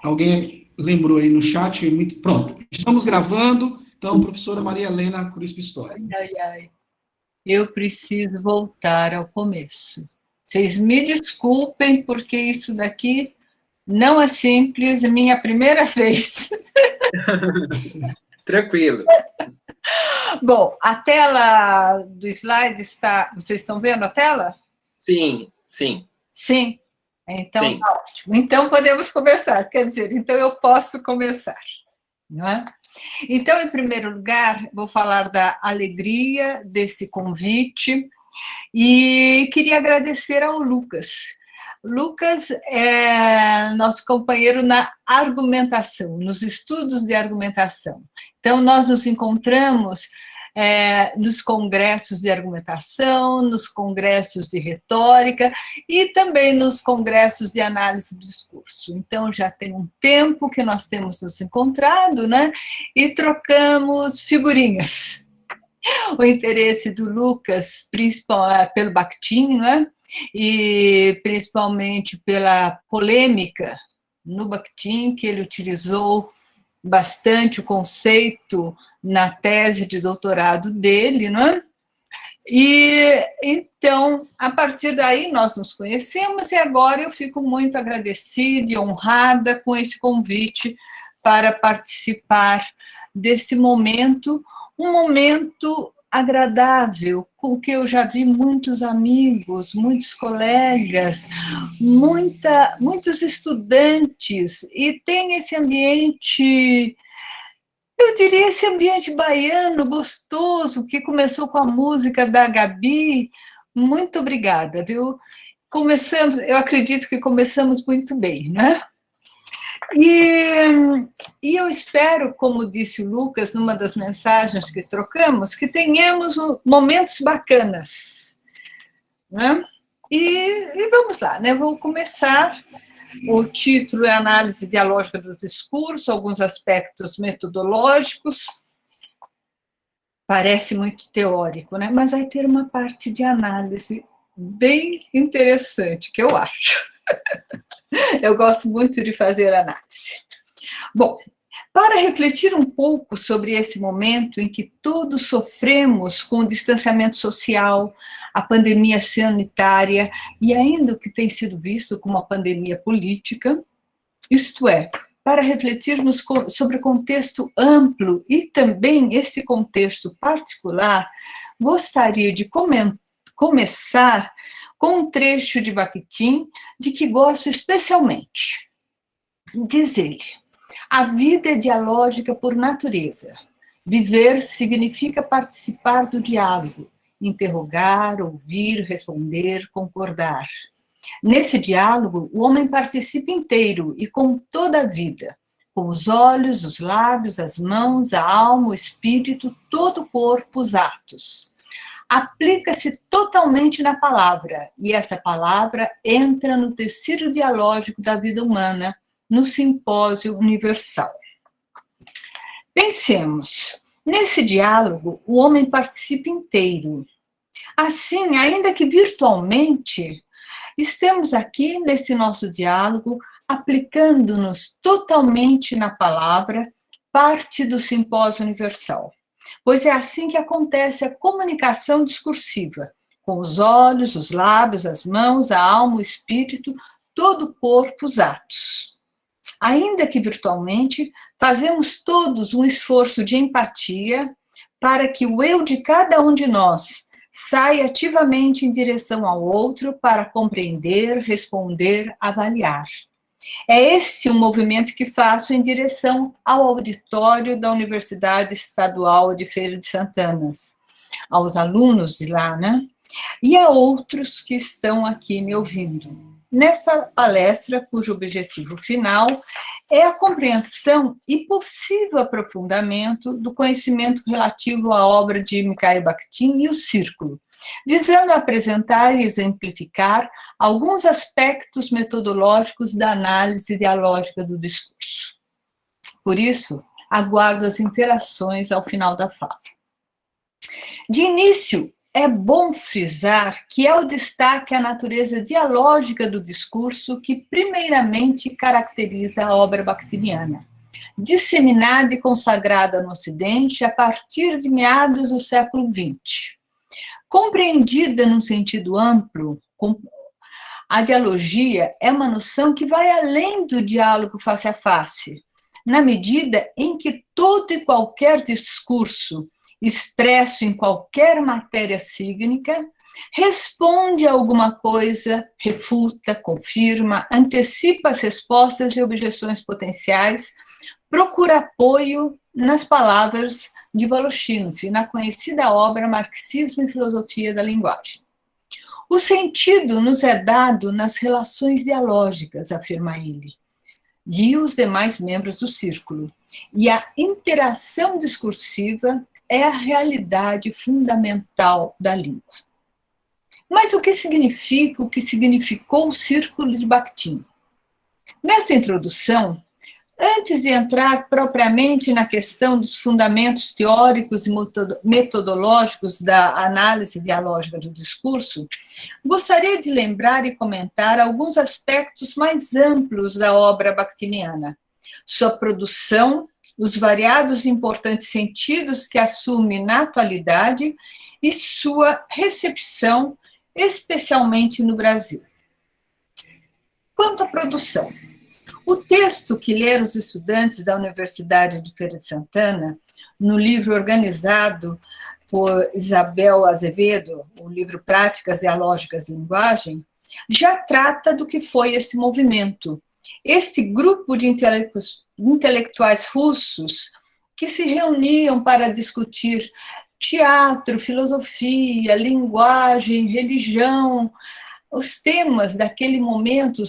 Alguém lembrou aí no chat? Muito pronto. Estamos gravando. Então, professora Maria Helena Cruz Pistori. Ai, ai. Eu preciso voltar ao começo. Vocês me desculpem, porque isso daqui não é simples, é minha primeira vez. Tranquilo. Bom, a tela do slide está... Vocês estão vendo a tela? Sim, sim. Sim? Então, sim. tá ótimo. Então, podemos começar. Quer dizer, então eu posso começar. Não é? Então, em primeiro lugar, vou falar da alegria desse convite e queria agradecer ao Lucas. Lucas é nosso companheiro na argumentação, nos estudos de argumentação. Então, nós nos encontramos nos congressos de argumentação, nos congressos de retórica e também nos congressos de análise do discurso. Então, já tem um tempo que nós temos nos encontrado, né? E trocamos figurinhas. O interesse do Lucas, pelo Bakhtin, né? E principalmente pela polêmica no Bakhtin, que ele utilizou bastante o conceito na tese de doutorado dele, né? E então, a partir daí, nós nos conhecemos e agora eu fico muito agradecida e honrada com esse convite para participar desse momento, um momento agradável, com que eu já vi muitos amigos, muitos colegas, muitos estudantes, e tem esse ambiente, eu diria, esse ambiente baiano gostoso, que começou com a música da Gabi. Muito obrigada, viu? Começamos, eu acredito que começamos muito bem, né? E eu espero, como disse o Lucas, numa das mensagens que trocamos, que tenhamos momentos bacanas, né? E vamos lá, né? Vou começar. O título é Análise Dialógica do Discurso, alguns aspectos metodológicos. Parece muito teórico, né? Mas vai ter uma parte de análise bem interessante, que eu acho. Eu gosto muito de fazer análise. Bom, para refletir um pouco sobre esse momento em que todos sofremos com o distanciamento social, a pandemia sanitária e ainda o que tem sido visto como uma pandemia política, isto é, para refletirmos sobre o contexto amplo e também esse contexto particular, gostaria de começar com um trecho de Bakhtin, de que gosto especialmente. Diz ele: a vida é dialógica por natureza. Viver significa participar do diálogo, interrogar, ouvir, responder, concordar. Nesse diálogo, o homem participa inteiro e com toda a vida, com os olhos, os lábios, as mãos, a alma, o espírito, todo o corpo, os atos. Aplica-se totalmente na palavra, e essa palavra entra no tecido dialógico da vida humana, no simpósio universal. Pensemos, nesse diálogo, o homem participa inteiro. Assim, ainda que virtualmente, estamos aqui nesse nosso diálogo, aplicando-nos totalmente na palavra, parte do simpósio universal. Pois é assim que acontece a comunicação discursiva, com os olhos, os lábios, as mãos, a alma, o espírito, todo o corpo, os atos. Ainda que virtualmente, fazemos todos um esforço de empatia para que o eu de cada um de nós saia ativamente em direção ao outro para compreender, responder, avaliar. É esse o movimento que faço em direção ao auditório da Universidade Estadual de Feira de Santana, aos alunos de lá, né? E a outros que estão aqui me ouvindo. Nessa palestra, cujo objetivo final é a compreensão e possível aprofundamento do conhecimento relativo à obra de Mikhail Bakhtin e o Círculo, visando apresentar e exemplificar alguns aspectos metodológicos da análise dialógica do discurso. Por isso, aguardo as interações ao final da fala. De início, é bom frisar que é o destaque à natureza dialógica do discurso que primeiramente caracteriza a obra bakhtiniana, disseminada e consagrada no Ocidente a partir de meados do século XX. Compreendida num sentido amplo, a dialogia é uma noção que vai além do diálogo face a face, na medida em que todo e qualquer discurso expresso em qualquer matéria cígnica responde a alguma coisa, refuta, confirma, antecipa as respostas e objeções potenciais, procura apoio nas palavras de Voloshinov, na conhecida obra Marxismo e Filosofia da Linguagem. O sentido nos é dado nas relações dialógicas, afirma ele, e os demais membros do círculo, e a interação discursiva é a realidade fundamental da língua. Mas o que significou o Círculo de Bakhtin? Nessa introdução, antes de entrar propriamente na questão dos fundamentos teóricos e metodológicos da análise dialógica do discurso, gostaria de lembrar e comentar alguns aspectos mais amplos da obra bakhtiniana, sua produção, os variados e importantes sentidos que assume na atualidade e sua recepção, especialmente no Brasil. Quanto à produção, o texto que leram os estudantes da Universidade de Feira de Santana, no livro organizado por Isabel Azevedo, o livro Práticas Dialógicas de Linguagem, já trata do que foi esse movimento, esse grupo de intelectuais russos que se reuniam para discutir teatro, filosofia, linguagem, religião, os temas daquele momento,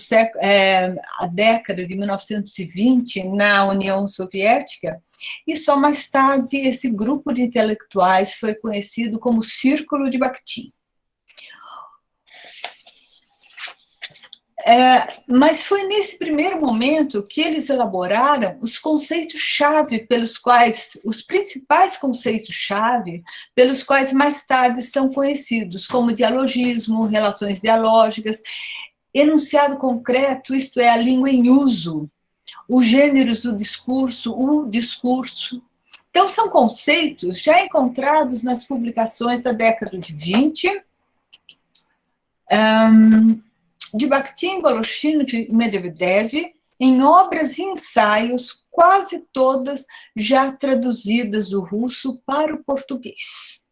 a década de 1920, na União Soviética, e só mais tarde esse grupo de intelectuais foi conhecido como Círculo de Bakhtin. Mas foi nesse primeiro momento que eles elaboraram os conceitos-chave os principais conceitos-chave pelos quais mais tarde são conhecidos, como dialogismo, relações dialógicas, enunciado concreto, isto é, a língua em uso, os gêneros do discurso, o discurso. Então, são conceitos já encontrados nas publicações da década de 20, de Bakhtin, Voloshinov e Medvedev, em obras e ensaios, quase todas já traduzidas do russo para o português.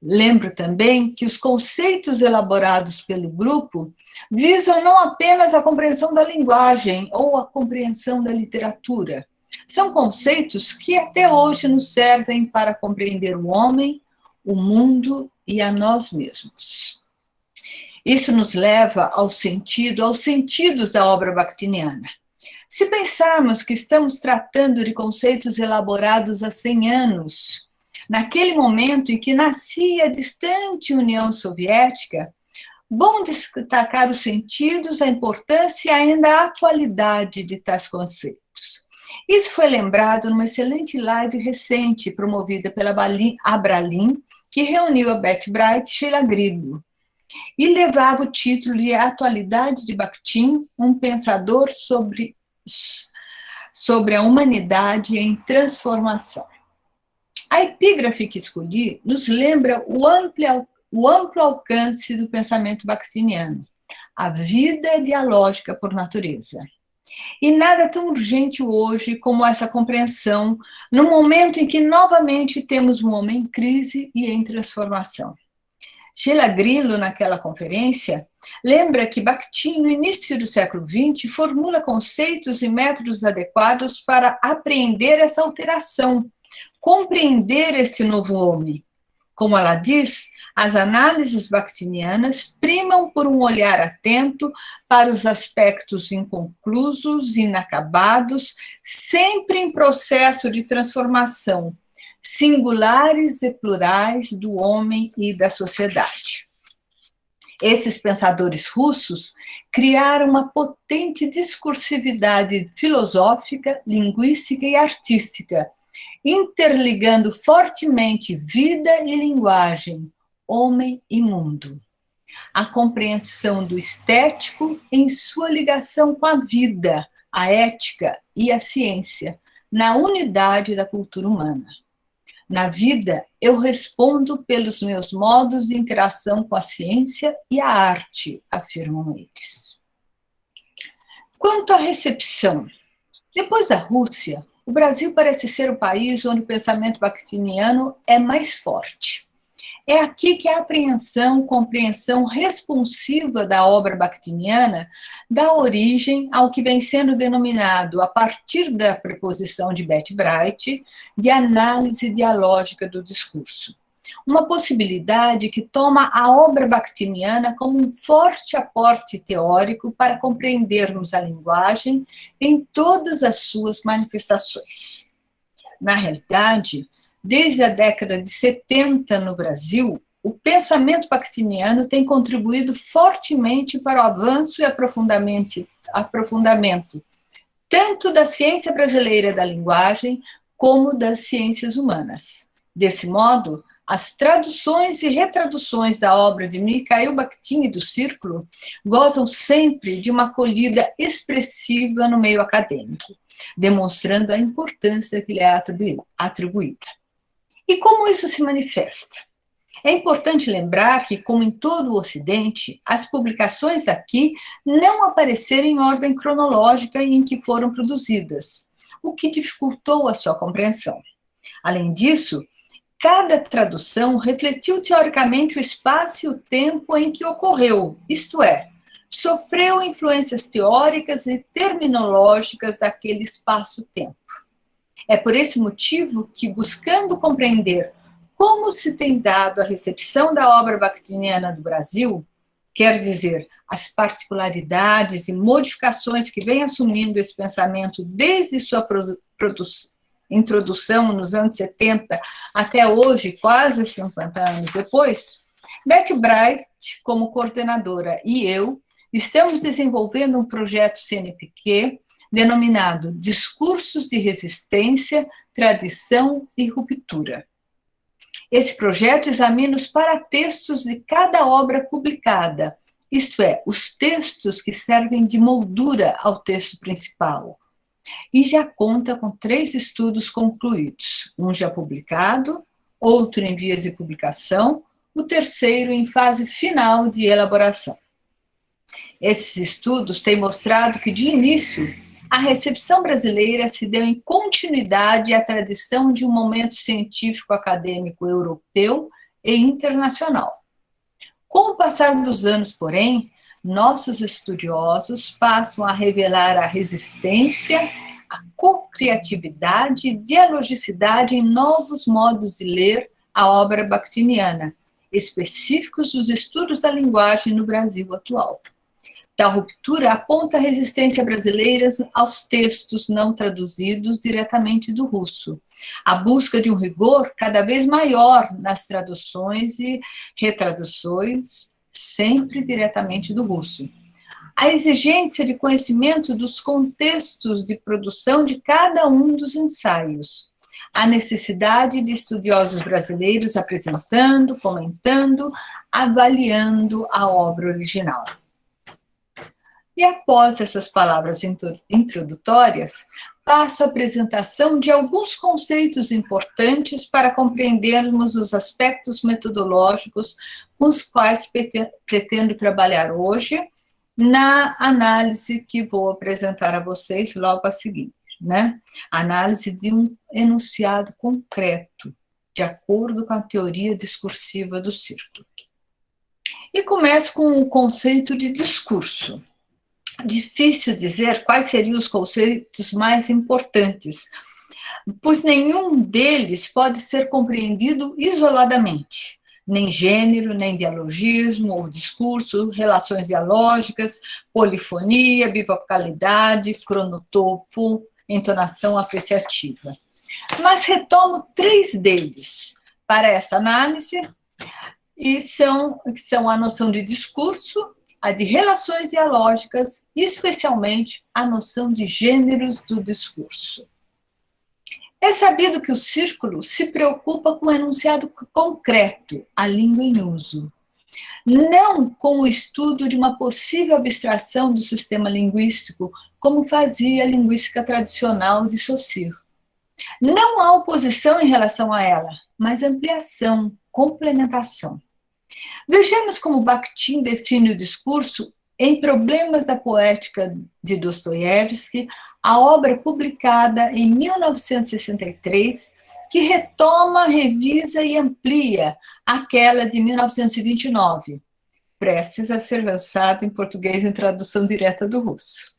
Lembro também que os conceitos elaborados pelo grupo visam não apenas a compreensão da linguagem ou a compreensão da literatura. São conceitos que até hoje nos servem para compreender o homem, o mundo e a nós mesmos. Isso nos leva aos sentidos da obra bakhtiniana. Se pensarmos que estamos tratando de conceitos elaborados há 100 anos, naquele momento em que nascia a distante União Soviética, bom destacar os sentidos, a importância e ainda a atualidade de tais conceitos. Isso foi lembrado numa excelente live recente, promovida pela Abralim, que reuniu a Beth Bright e Sheila Grillo, e levava o título de Atualidade de Bakhtin, um pensador sobre a humanidade em transformação. A epígrafe que escolhi nos lembra o amplo alcance do pensamento bakhtiniano, a vida dialógica por natureza. E nada tão urgente hoje como essa compreensão, no momento em que novamente temos um homem em crise e em transformação. Sheila Grillo, naquela conferência, lembra que Bakhtin, no início do século XX, formula conceitos e métodos adequados para apreender essa alteração, compreender esse novo homem. Como ela diz, as análises bakhtinianas primam por um olhar atento para os aspectos inconclusos, inacabados, sempre em processo de transformação, singulares e plurais do homem e da sociedade. Esses pensadores russos criaram uma potente discursividade filosófica, linguística e artística, interligando fortemente vida e linguagem, homem e mundo. A compreensão do estético em sua ligação com a vida, a ética e a ciência, na unidade da cultura humana. Na vida, eu respondo pelos meus modos de interação com a ciência e a arte, afirmam eles. Quanto à recepção, depois da Rússia, o Brasil parece ser o país onde o pensamento bakhtiniano é mais forte. É aqui que a apreensão, compreensão responsiva da obra bakhtiniana dá origem ao que vem sendo denominado, a partir da preposição de Beth Bright, de análise dialógica do discurso. Uma possibilidade que toma a obra bakhtiniana como um forte aporte teórico para compreendermos a linguagem em todas as suas manifestações. Na realidade, desde a década de 70 no Brasil, o pensamento bakhtiniano tem contribuído fortemente para o avanço e aprofundamento tanto da ciência brasileira da linguagem como das ciências humanas. Desse modo, as traduções e retraduções da obra de Mikhail Bakhtin e do Círculo gozam sempre de uma acolhida expressiva no meio acadêmico, demonstrando a importância que lhe é atribuída. E como isso se manifesta? É importante lembrar que, como em todo o Ocidente, as publicações aqui não apareceram em ordem cronológica em que foram produzidas, o que dificultou a sua compreensão. Além disso, cada tradução refletiu teoricamente o espaço e o tempo em que ocorreu, isto é, sofreu influências teóricas e terminológicas daquele espaço-tempo. É por esse motivo que, buscando compreender como se tem dado a recepção da obra bakhtiniana do Brasil, quer dizer, as particularidades e modificações que vem assumindo esse pensamento desde sua introdução nos anos 70 até hoje, quase 50 anos depois, Beth Bright, como coordenadora, e eu, estamos desenvolvendo um projeto CNPq denominado Discursos de Resistência, Tradição e Ruptura. Esse projeto examina os paratextos de cada obra publicada, isto é, os textos que servem de moldura ao texto principal. E já conta com 3 estudos concluídos, um já publicado, outro em vias de publicação, o terceiro em fase final de elaboração. Esses estudos têm mostrado que, de início, a recepção brasileira se deu em continuidade à tradição de um momento científico-acadêmico europeu e internacional. Com o passar dos anos, porém, nossos estudiosos passam a revelar a resistência, a co-criatividade e dialogicidade em novos modos de ler a obra bakhtiniana, específicos dos estudos da linguagem no Brasil atual. Tal ruptura aponta a resistência brasileira aos textos não traduzidos diretamente do russo, a busca de um rigor cada vez maior nas traduções e retraduções, sempre diretamente do russo. A exigência de conhecimento dos contextos de produção de cada um dos ensaios, a necessidade de estudiosos brasileiros apresentando, comentando, avaliando a obra original. E após essas palavras introdutórias, passo a apresentação de alguns conceitos importantes para compreendermos os aspectos metodológicos com os quais pretendo trabalhar hoje na análise que vou apresentar a vocês logo a seguir, né? Análise de um enunciado concreto, de acordo com a teoria discursiva do Círculo. E começo com o conceito de discurso. Difícil dizer quais seriam os conceitos mais importantes, pois nenhum deles pode ser compreendido isoladamente. Nem gênero, nem dialogismo ou discurso, relações dialógicas, polifonia, bivocalidade, cronotopo, entonação apreciativa. Mas retomo 3 deles para essa análise, e são a noção de discurso, a de relações dialógicas, e especialmente a noção de gêneros do discurso. É sabido que o círculo se preocupa com o enunciado concreto, a língua em uso, não com o estudo de uma possível abstração do sistema linguístico, como fazia a linguística tradicional de Saussure. Não há oposição em relação a ela, mas ampliação, complementação. Vejamos como Bakhtin define o discurso em Problemas da Poética de Dostoiévski, a obra publicada em 1963, que retoma, revisa e amplia aquela de 1929, prestes a ser lançada em português em tradução direta do russo.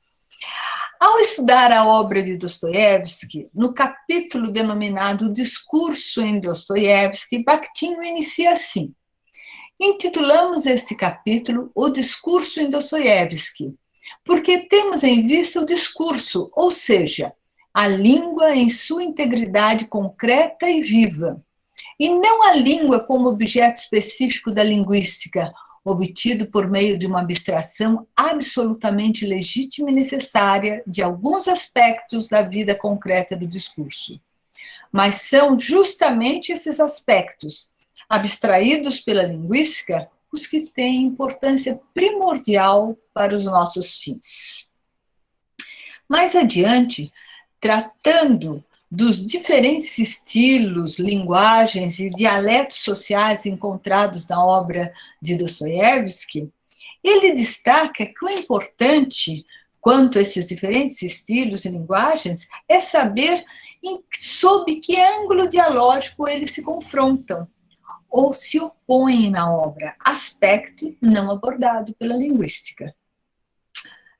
Ao estudar a obra de Dostoiévski, no capítulo denominado Discurso em Dostoiévski, Bakhtin o inicia assim. Intitulamos este capítulo O Discurso em Dostoiévski, porque temos em vista o discurso, ou seja, a língua em sua integridade concreta e viva, e não a língua como objeto específico da linguística, obtido por meio de uma abstração absolutamente legítima e necessária de alguns aspectos da vida concreta do discurso. Mas são justamente esses aspectos, abstraídos pela linguística, os que têm importância primordial para os nossos fins. Mais adiante, tratando dos diferentes estilos, linguagens e dialetos sociais encontrados na obra de Dostoiévski, ele destaca que o importante quanto a esses diferentes estilos e linguagens é saber sob que ângulo dialógico eles se confrontam ou se opõem na obra, aspecto não abordado pela linguística.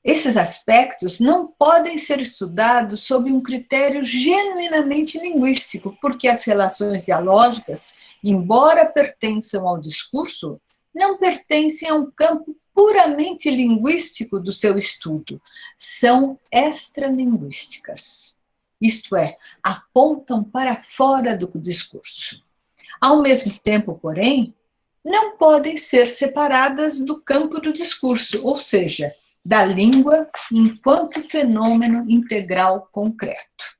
Esses aspectos não podem ser estudados sob um critério genuinamente linguístico, porque as relações dialógicas, embora pertençam ao discurso, não pertencem a um campo puramente linguístico do seu estudo, são extralinguísticas. Isto é, apontam para fora do discurso. Ao mesmo tempo, porém, não podem ser separadas do campo do discurso, ou seja, da língua enquanto fenômeno integral concreto.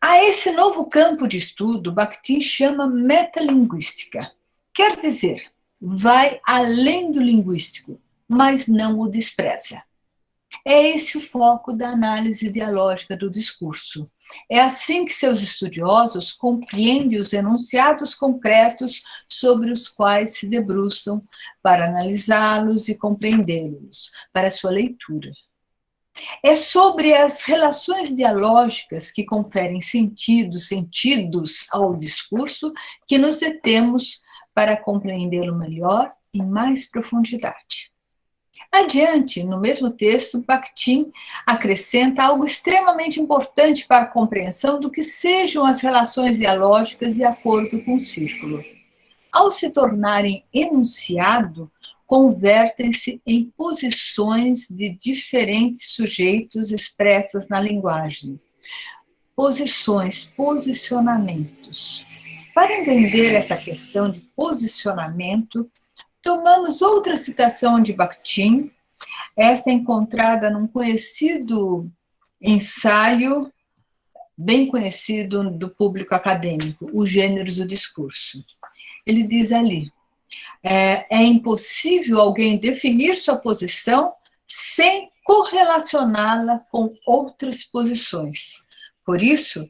A esse novo campo de estudo, Bakhtin chama metalinguística. Quer dizer, vai além do linguístico, mas não o despreza. É esse o foco da análise dialógica do discurso. É assim que seus estudiosos compreendem os enunciados concretos sobre os quais se debruçam para analisá-los e compreendê-los, para sua leitura. É sobre as relações dialógicas que conferem sentidos ao discurso que nos detemos para compreendê-lo melhor e mais profundidade. Adiante, no mesmo texto, Bakhtin acrescenta algo extremamente importante para a compreensão do que sejam as relações dialógicas de acordo com o círculo. Ao se tornarem enunciado, convertem-se em posições de diferentes sujeitos expressas na linguagem. Posições, posicionamentos. Para entender essa questão de posicionamento, tomamos outra citação de Bakhtin, esta encontrada num conhecido ensaio, bem conhecido do público acadêmico, Os Gêneros do Discurso. Ele diz ali, é impossível alguém definir sua posição sem correlacioná-la com outras posições. Por isso,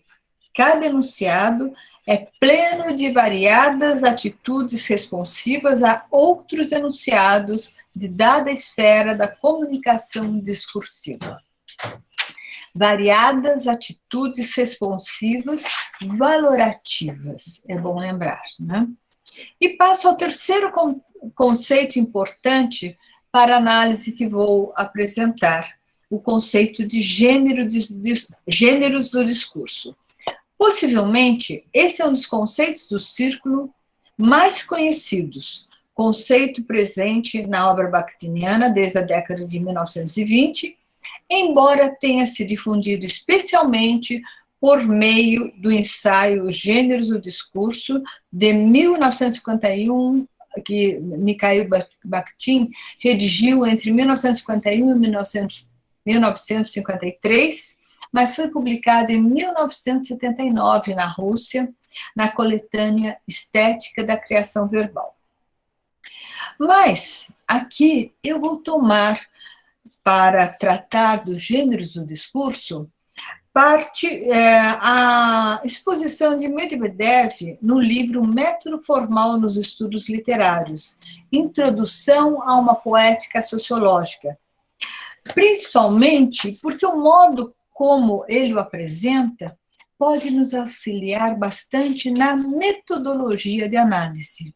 cada enunciado é pleno de variadas atitudes responsivas a outros enunciados de dada esfera da comunicação discursiva. Variadas atitudes responsivas valorativas, é bom lembrar, né? E passo ao terceiro conceito importante para a análise que vou apresentar, o conceito de gêneros do discurso. Possivelmente, esse é um dos conceitos do círculo mais conhecidos, conceito presente na obra bakhtiniana desde a década de 1920, embora tenha se difundido especialmente por meio do ensaio Gêneros do Discurso, de 1951, que Mikhail Bakhtin redigiu entre 1951 e 1953, mas foi publicado em 1979 na Rússia, na coletânea Estética da Criação Verbal. Mas aqui eu vou tomar, para tratar dos gêneros do discurso, a exposição de Medvedev no livro Método Formal nos Estudos Literários, Introdução a uma Poética Sociológica, principalmente porque o modo como ele o apresenta pode nos auxiliar bastante na metodologia de análise.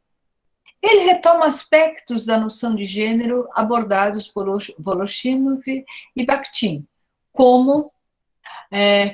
Ele retoma aspectos da noção de gênero abordados por Voloshinov e Bakhtin, como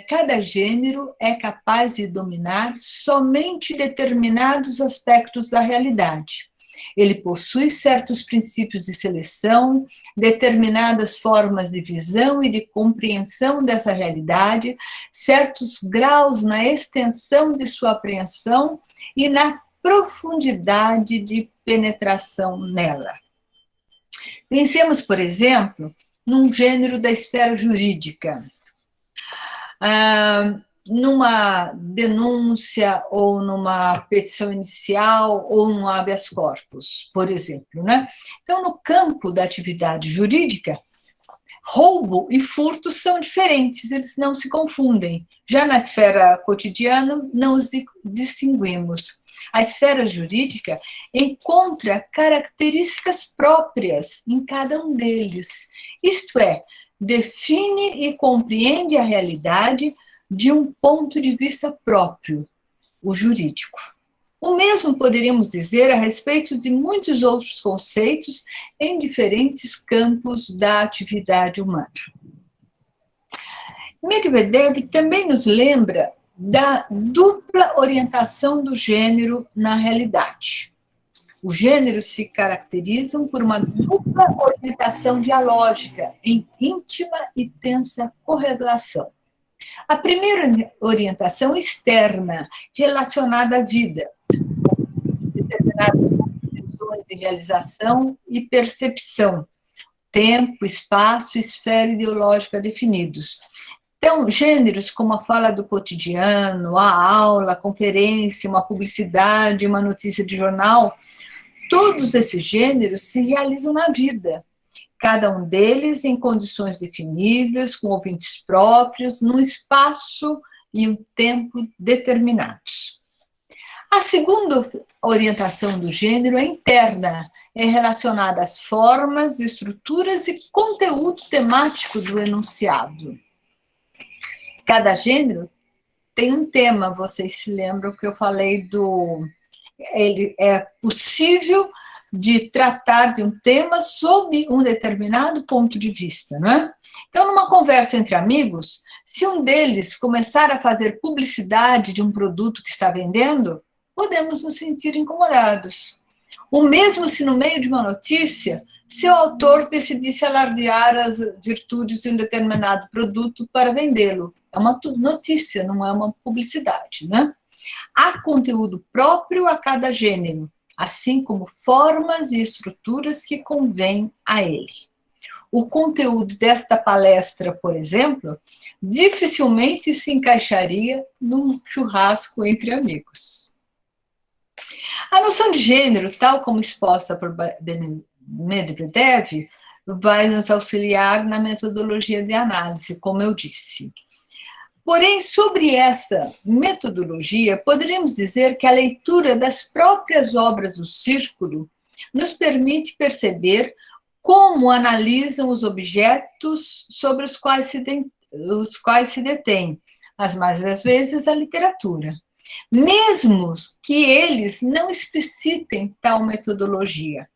cada gênero é capaz de dominar somente determinados aspectos da realidade. Ele possui certos princípios de seleção, determinadas formas de visão e de compreensão dessa realidade, certos graus na extensão de sua apreensão e na profundidade de penetração nela. Pensemos, por exemplo, num gênero da esfera jurídica. Numa denúncia ou numa petição inicial ou num habeas corpus, por exemplo, né? Então, no campo da atividade jurídica, roubo e furto são diferentes, eles não se confundem. Já na esfera cotidiana, não os distinguimos. A esfera jurídica encontra características próprias em cada um deles, isto é, define e compreende a realidade de um ponto de vista próprio, o jurídico. O mesmo poderíamos dizer a respeito de muitos outros conceitos em diferentes campos da atividade humana. Medvedev também nos lembra da dupla orientação do gênero na realidade. Os gêneros se caracterizam por uma dupla orientação dialógica em íntima e tensa correlação. A primeira orientação externa, relacionada à vida, determinadas condições de realização e percepção, tempo, espaço, esfera ideológica definidos. Então, gêneros como a fala do cotidiano, a aula, a conferência, uma publicidade, uma notícia de jornal, todos esses gêneros se realizam na vida, cada um deles em condições definidas, com ouvintes próprios, num espaço e um tempo determinados. A segunda orientação do gênero é interna, é relacionada às formas, estruturas e conteúdo temático do enunciado. Cada gênero tem um tema, vocês se lembram que eu falei ele é possível de tratar de um tema sob um determinado ponto de vista, não é? Então, numa conversa entre amigos, se um deles começar a fazer publicidade de um produto que está vendendo, podemos nos sentir incomodados. O mesmo se no meio de uma notícia, se o autor decidisse alardear as virtudes de um determinado produto para vendê-lo. É uma notícia, não é uma publicidade, né? Há conteúdo próprio a cada gênero, assim como formas e estruturas que convêm a ele. O conteúdo desta palestra, por exemplo, dificilmente se encaixaria num churrasco entre amigos. A noção de gênero, tal como exposta por Medvedev, vai nos auxiliar na metodologia de análise, como eu disse. Porém, sobre essa metodologia, poderíamos dizer que a leitura das próprias obras do Círculo nos permite perceber como analisam os objetos sobre os quais se detém, as mais das vezes a literatura, mesmo que eles não explicitem tal metodologia.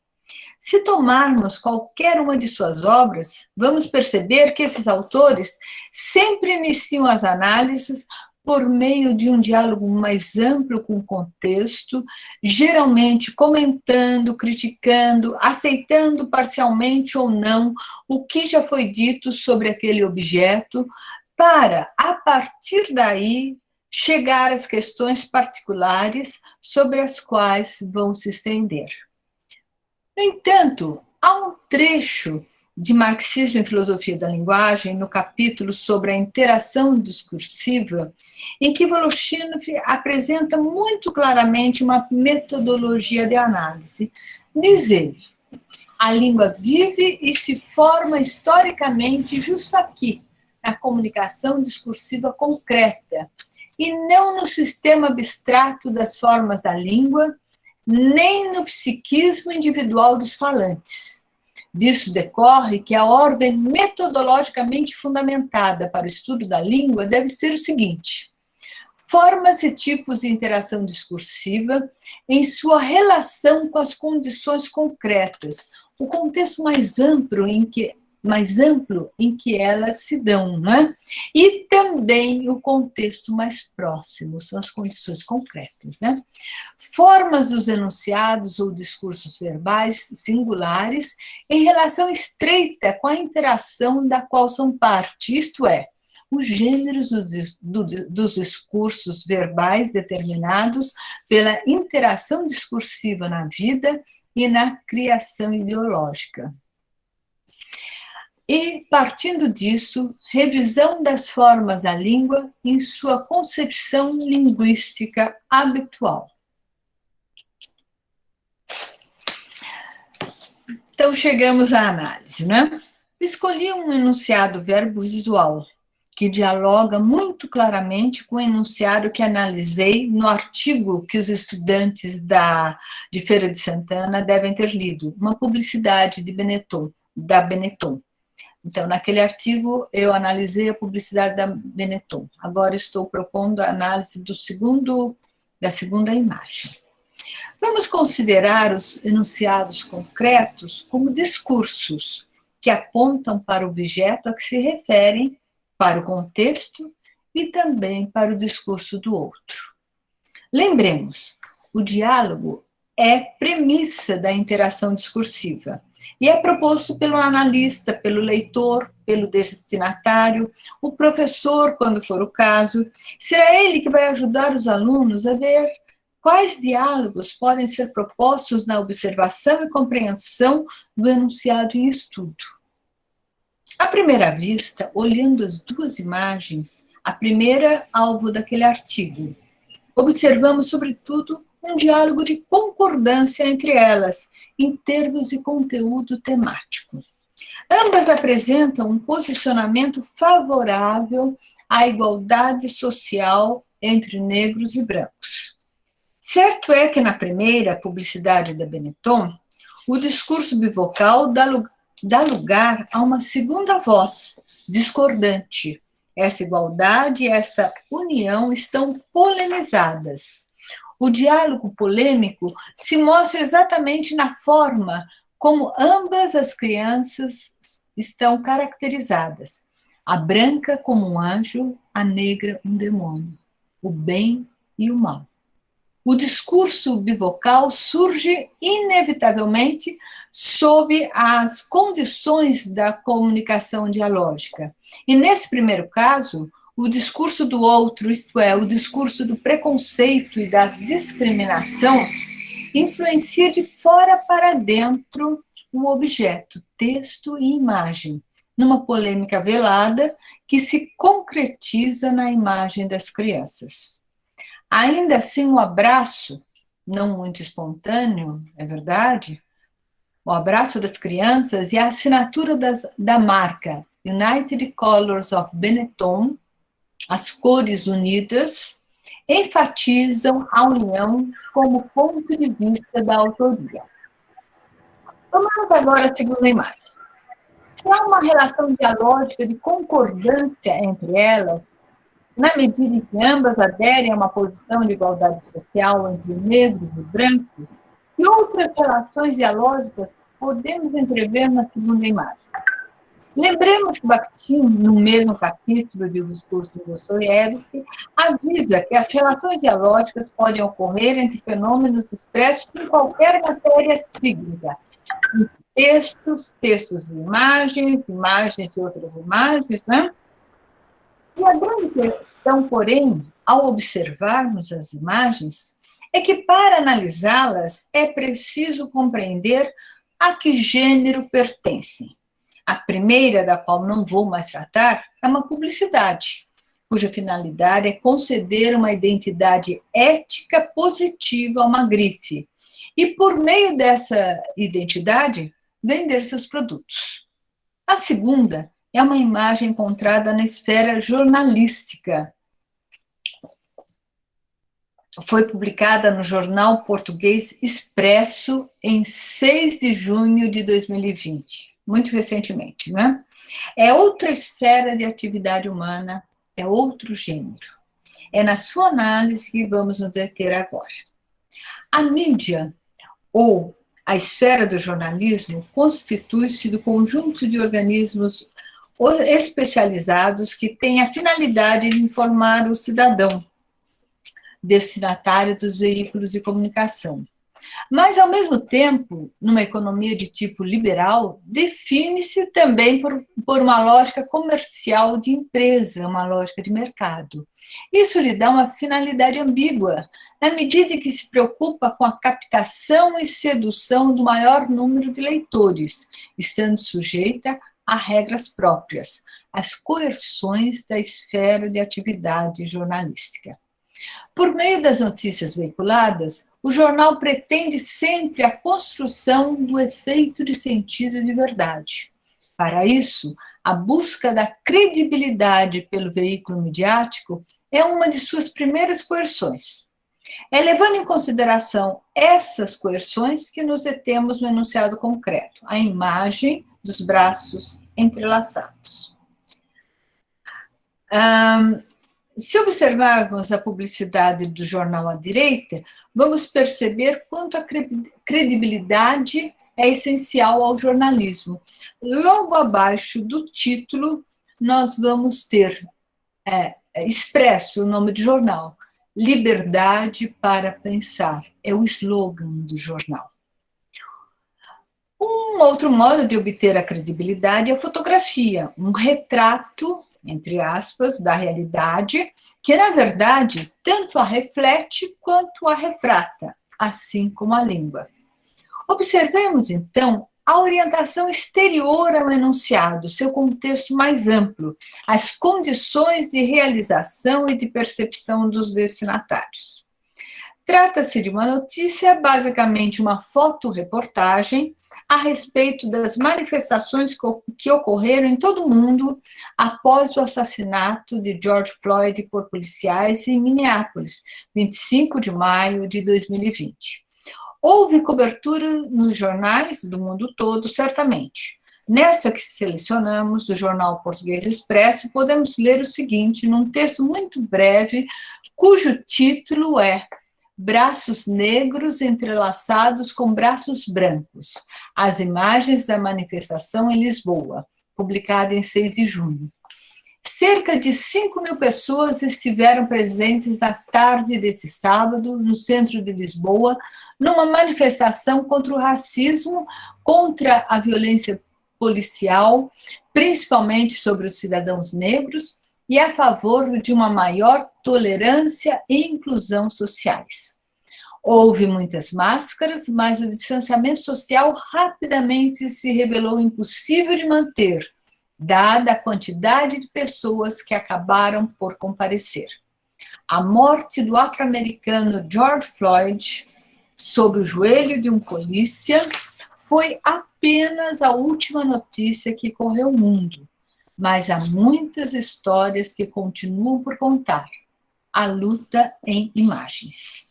Se tomarmos qualquer uma de suas obras, vamos perceber que esses autores sempre iniciam as análises por meio de um diálogo mais amplo com o contexto, geralmente comentando, criticando, aceitando parcialmente ou não o que já foi dito sobre aquele objeto, para, a partir daí, chegar às questões particulares sobre as quais vão se estender. No entanto, há um trecho de Marxismo e Filosofia da Linguagem, no capítulo sobre a interação discursiva, em que Voloshinov apresenta muito claramente uma metodologia de análise. Diz ele: a língua vive e se forma historicamente justo aqui, na comunicação discursiva concreta, e não no sistema abstrato das formas da língua, nem no psiquismo individual dos falantes. Disso decorre que a ordem metodologicamente fundamentada para o estudo da língua deve ser o seguinte: formas e tipos de interação discursiva em sua relação com as condições concretas, o contexto mais amplo em que elas se dão, né? E também o contexto mais próximo, são as condições concretas, né? Formas dos enunciados ou discursos verbais singulares em relação estreita com a interação da qual são parte, isto é, os gêneros dos discursos verbais determinados pela interação discursiva na vida e na criação ideológica. E, partindo disso, revisão das formas da língua em sua concepção linguística habitual. Então, chegamos à análise, né? Escolhi um enunciado verbo visual, que dialoga muito claramente com o enunciado que analisei no artigo que os estudantes de Feira de Santana devem ter lido, uma publicidade da Benetton. Então, naquele artigo, eu analisei a publicidade da Benetton. Agora estou propondo a análise da segunda imagem. Vamos considerar os enunciados concretos como discursos que apontam para o objeto a que se referem, para o contexto e também para o discurso do outro. Lembremos, o diálogo é premissa da interação discursiva e é proposto pelo analista, pelo leitor, pelo destinatário, o professor, quando for o caso. Será ele que vai ajudar os alunos a ver quais diálogos podem ser propostos na observação e compreensão do enunciado em estudo. À primeira vista, olhando as duas imagens, a primeira alvo daquele artigo, observamos, sobretudo, um diálogo de concordância entre elas, em termos de conteúdo temático. Ambas apresentam um posicionamento favorável à igualdade social entre negros e brancos. Certo é que na primeira publicidade da Benetton, o discurso bivocal dá lugar a uma segunda voz, discordante. Essa igualdade e essa união estão polemizadas. O diálogo polêmico se mostra exatamente na forma como ambas as crianças estão caracterizadas. A branca como um anjo, a negra um demônio, o bem e o mal. O discurso bivocal surge inevitavelmente sob as condições da comunicação dialógica. E nesse primeiro caso, o discurso do outro, isto é, o discurso do preconceito e da discriminação, influencia de fora para dentro o objeto, texto e imagem, numa polêmica velada que se concretiza na imagem das crianças. Ainda assim, o abraço, não muito espontâneo, é verdade, o abraço das crianças e a assinatura da marca United Colors of Benetton, as cores unidas, enfatizam a união como ponto de vista da autoria. Vamos agora a segunda imagem. Se há uma relação dialógica de concordância entre elas, na medida em que ambas aderem a uma posição de igualdade social entre negros e brancos, e outras relações dialógicas podemos entrever na segunda imagem. Lembremos que Bakhtin, no mesmo capítulo do discurso de Dostoiévski, avisa que as relações dialógicas podem ocorrer entre fenômenos expressos em qualquer matéria cíclica, textos e imagens e outras imagens, né? E a grande questão, porém, ao observarmos as imagens, é que para analisá-las é preciso compreender a que gênero pertencem. A primeira, da qual não vou mais tratar, é uma publicidade, cuja finalidade é conceder uma identidade ética positiva a uma grife e, por meio dessa identidade, vender seus produtos. A segunda é uma imagem encontrada na esfera jornalística. Foi publicada no jornal português Expresso em 6 de junho de 2020, muito recentemente, né? É outra esfera de atividade humana, é outro gênero. É na sua análise que vamos nos deter agora. A mídia, ou a esfera do jornalismo, constitui-se do conjunto de organismos especializados que têm a finalidade de informar o cidadão, destinatário dos veículos de comunicação. Mas, ao mesmo tempo, numa economia de tipo liberal, define-se também por uma lógica comercial de empresa, uma lógica de mercado. Isso lhe dá uma finalidade ambígua, na medida em que se preocupa com a captação e sedução do maior número de leitores, estando sujeita a regras próprias, as coerções da esfera de atividade jornalística. Por meio das notícias veiculadas, o jornal pretende sempre a construção do efeito de sentido de verdade. Para isso, a busca da credibilidade pelo veículo midiático é uma de suas primeiras coerções. É levando em consideração essas coerções que nos detemos no enunciado concreto, a imagem dos braços entrelaçados. Se observarmos a publicidade do jornal à direita, vamos perceber quanto a credibilidade é essencial ao jornalismo. Logo abaixo do título, nós vamos ter expresso o nome do jornal, Liberdade para Pensar, é o slogan do jornal. Um outro modo de obter a credibilidade é a fotografia, um retrato, entre aspas, da realidade, que, na verdade, tanto a reflete quanto a refrata, assim como a língua. Observemos, então, a orientação exterior ao enunciado, seu contexto mais amplo, as condições de realização e de percepção dos destinatários. Trata-se de uma notícia, basicamente uma fotoreportagem, a respeito das manifestações que ocorreram em todo o mundo após o assassinato de George Floyd por policiais em Minneapolis, 25 de maio de 2020. Houve cobertura nos jornais do mundo todo, certamente. Nesta que selecionamos, do jornal Português Expresso, podemos ler o seguinte, num texto muito breve, cujo título é Braços negros entrelaçados com braços brancos. As imagens da manifestação em Lisboa, publicada em 6 de junho. Cerca de 5.000 pessoas estiveram presentes na tarde desse sábado, no centro de Lisboa, numa manifestação contra o racismo, contra a violência policial, principalmente sobre os cidadãos negros, e a favor de uma maior tolerância e inclusão sociais. Houve muitas máscaras, mas o distanciamento social rapidamente se revelou impossível de manter, dada a quantidade de pessoas que acabaram por comparecer. A morte do afro-americano George Floyd, sob o joelho de um polícia, foi apenas a última notícia que correu o mundo. Mas há muitas histórias que continuam por contar. A luta em imagens.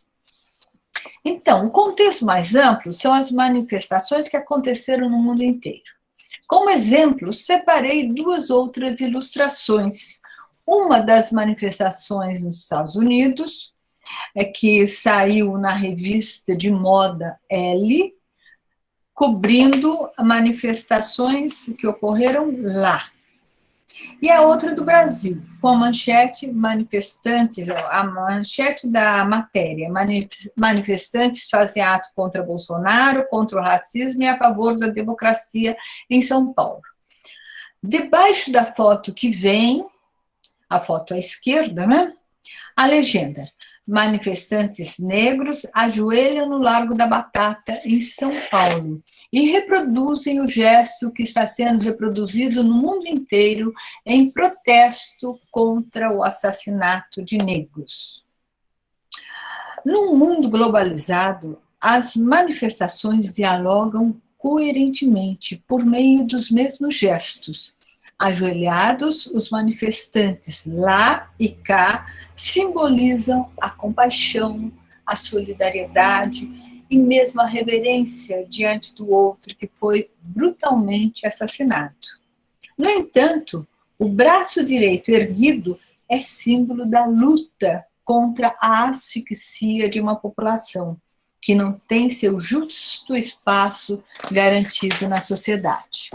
Então, o contexto mais amplo são as manifestações que aconteceram no mundo inteiro. Como exemplo, separei 2 outras ilustrações. Uma das manifestações nos Estados Unidos, que saiu na revista de moda Elle, cobrindo manifestações que ocorreram lá. E a outra do Brasil, com a manchete manifestantes, a manchete da matéria, manifestantes fazem ato contra Bolsonaro, contra o racismo e a favor da democracia em São Paulo. Debaixo da foto que vem, a foto à esquerda, né? A legenda: manifestantes negros ajoelham no Largo da Batata, em São Paulo, e reproduzem o gesto que está sendo reproduzido no mundo inteiro em protesto contra o assassinato de negros. Num mundo globalizado, as manifestações dialogam coerentemente por meio dos mesmos gestos. Ajoelhados, os manifestantes lá e cá simbolizam a compaixão, a solidariedade e mesmo a reverência diante do outro que foi brutalmente assassinado. No entanto, o braço direito erguido é símbolo da luta contra a asfixia de uma população que não tem seu justo espaço garantido na sociedade.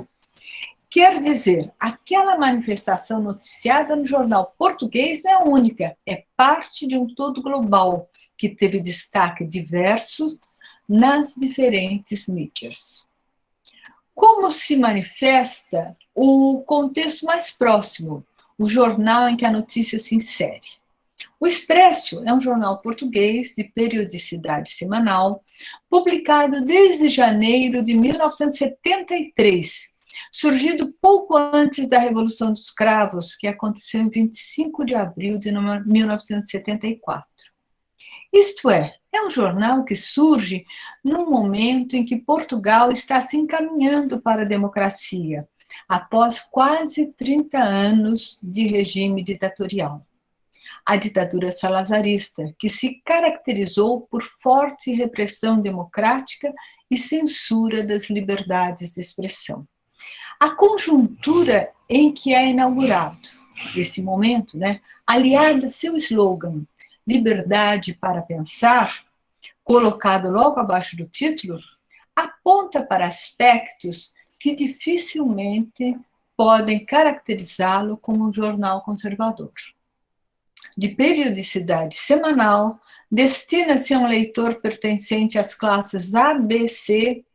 Quer dizer, aquela manifestação noticiada no jornal português não é única, é parte de um todo global, que teve destaque diverso nas diferentes mídias. Como se manifesta o contexto mais próximo, o jornal em que a notícia se insere? O Expresso é um jornal português de periodicidade semanal, publicado desde janeiro de 1973, surgido pouco antes da Revolução dos Cravos, que aconteceu em 25 de abril de 1974. Isto é um jornal que surge num momento em que Portugal está se encaminhando para a democracia, após quase 30 anos de regime ditatorial. A ditadura salazarista, que se caracterizou por forte repressão democrática e censura das liberdades de expressão. A conjuntura em que é inaugurado esse momento, aliada a seu slogan, liberdade para pensar, colocado logo abaixo do título, aponta para aspectos que dificilmente podem caracterizá-lo como um jornal conservador. De periodicidade semanal, destina-se a um leitor pertencente às classes A, B, C,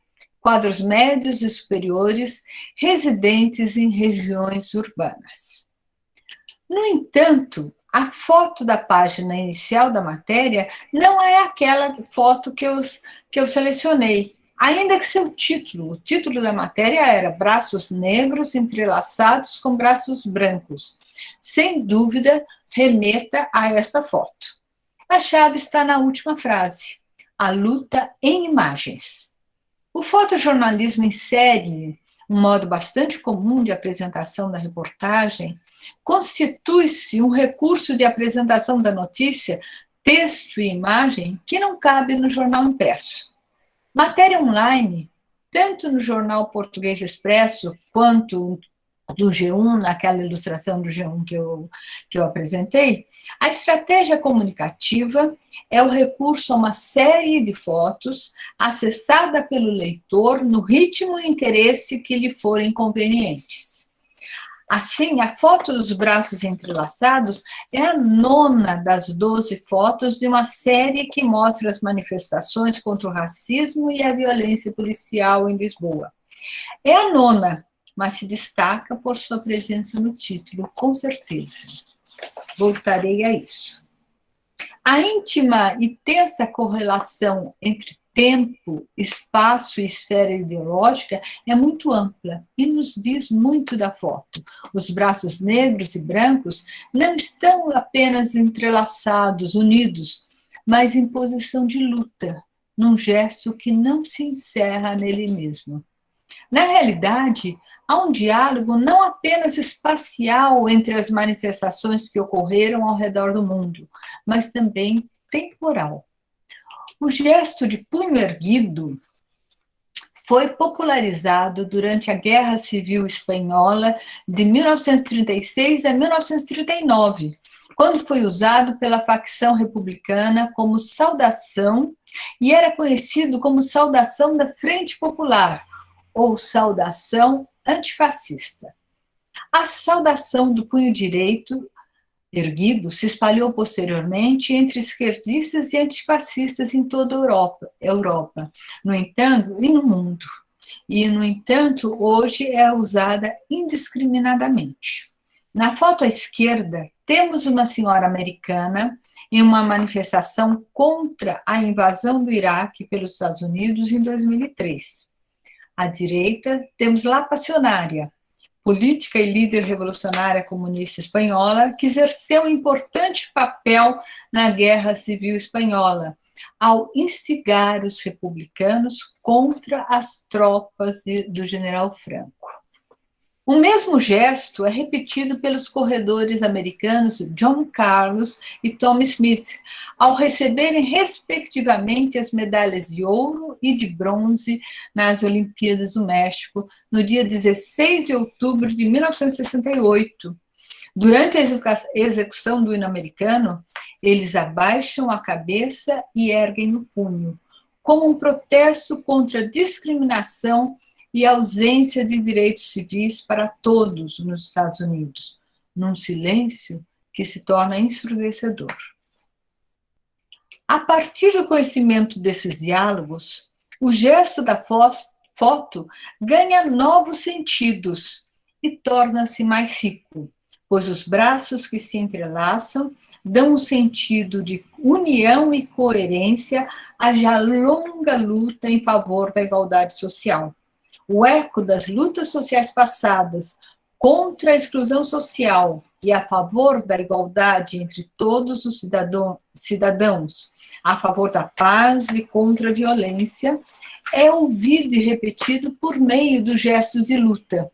quadros médios e superiores, residentes em regiões urbanas. No entanto, a foto da página inicial da matéria não é aquela foto que eu selecionei, ainda que o título da matéria era Braços Negros Entrelaçados com Braços Brancos. Sem dúvida, remeta a esta foto. A chave está na última frase, a luta em imagens. O fotojornalismo insere um modo bastante comum de apresentação da reportagem, constitui-se um recurso de apresentação da notícia, texto e imagem, que não cabe no jornal impresso. Matéria online, tanto no jornal Português Expresso, quanto do G1, naquela ilustração do G1 que eu apresentei, a estratégia comunicativa é o recurso a uma série de fotos acessada pelo leitor no ritmo e interesse que lhe forem convenientes. Assim, a foto dos braços entrelaçados é a 9ª das 12 fotos de uma série que mostra as manifestações contra o racismo e a violência policial em Lisboa. É a 9ª, mas se destaca por sua presença no título, com certeza. Voltarei a isso. A íntima e tensa correlação entre tempo, espaço e esfera ideológica é muito ampla e nos diz muito da foto. Os braços negros e brancos não estão apenas entrelaçados, unidos, mas em posição de luta, num gesto que não se encerra nele mesmo. Na realidade, há um diálogo não apenas espacial entre as manifestações que ocorreram ao redor do mundo, mas também temporal. O gesto de punho erguido foi popularizado durante a Guerra Civil Espanhola de 1936 a 1939, quando foi usado pela facção republicana como saudação e era conhecido como saudação da Frente Popular, ou saudação antifascista. A saudação do punho direito erguido se espalhou posteriormente entre esquerdistas e antifascistas em toda a Europa, no entanto, e no mundo. E, no entanto, hoje é usada indiscriminadamente. Na foto à esquerda, temos uma senhora americana em uma manifestação contra a invasão do Iraque pelos Estados Unidos em 2003. À direita, temos La Passionária, política e líder revolucionária comunista espanhola que exerceu um importante papel na Guerra Civil Espanhola, ao instigar os republicanos contra as tropas do general Franco. O mesmo gesto é repetido pelos corredores americanos John Carlos e Tom Smith, ao receberem, respectivamente, as medalhas de ouro e de bronze nas Olimpíadas do México, no dia 16 de outubro de 1968. Durante a execução do hino americano, eles abaixam a cabeça e erguem o punho, como um protesto contra a discriminação e ausência de direitos civis para todos nos Estados Unidos, num silêncio que se torna ensurdecedor. A partir do conhecimento desses diálogos, o gesto da foto ganha novos sentidos e torna-se mais rico, pois os braços que se entrelaçam dão um sentido de união e coerência à já longa luta em favor da igualdade social. O eco das lutas sociais passadas contra a exclusão social e a favor da igualdade entre todos os cidadãos, a favor da paz e contra a violência, é ouvido e repetido por meio dos gestos de luta.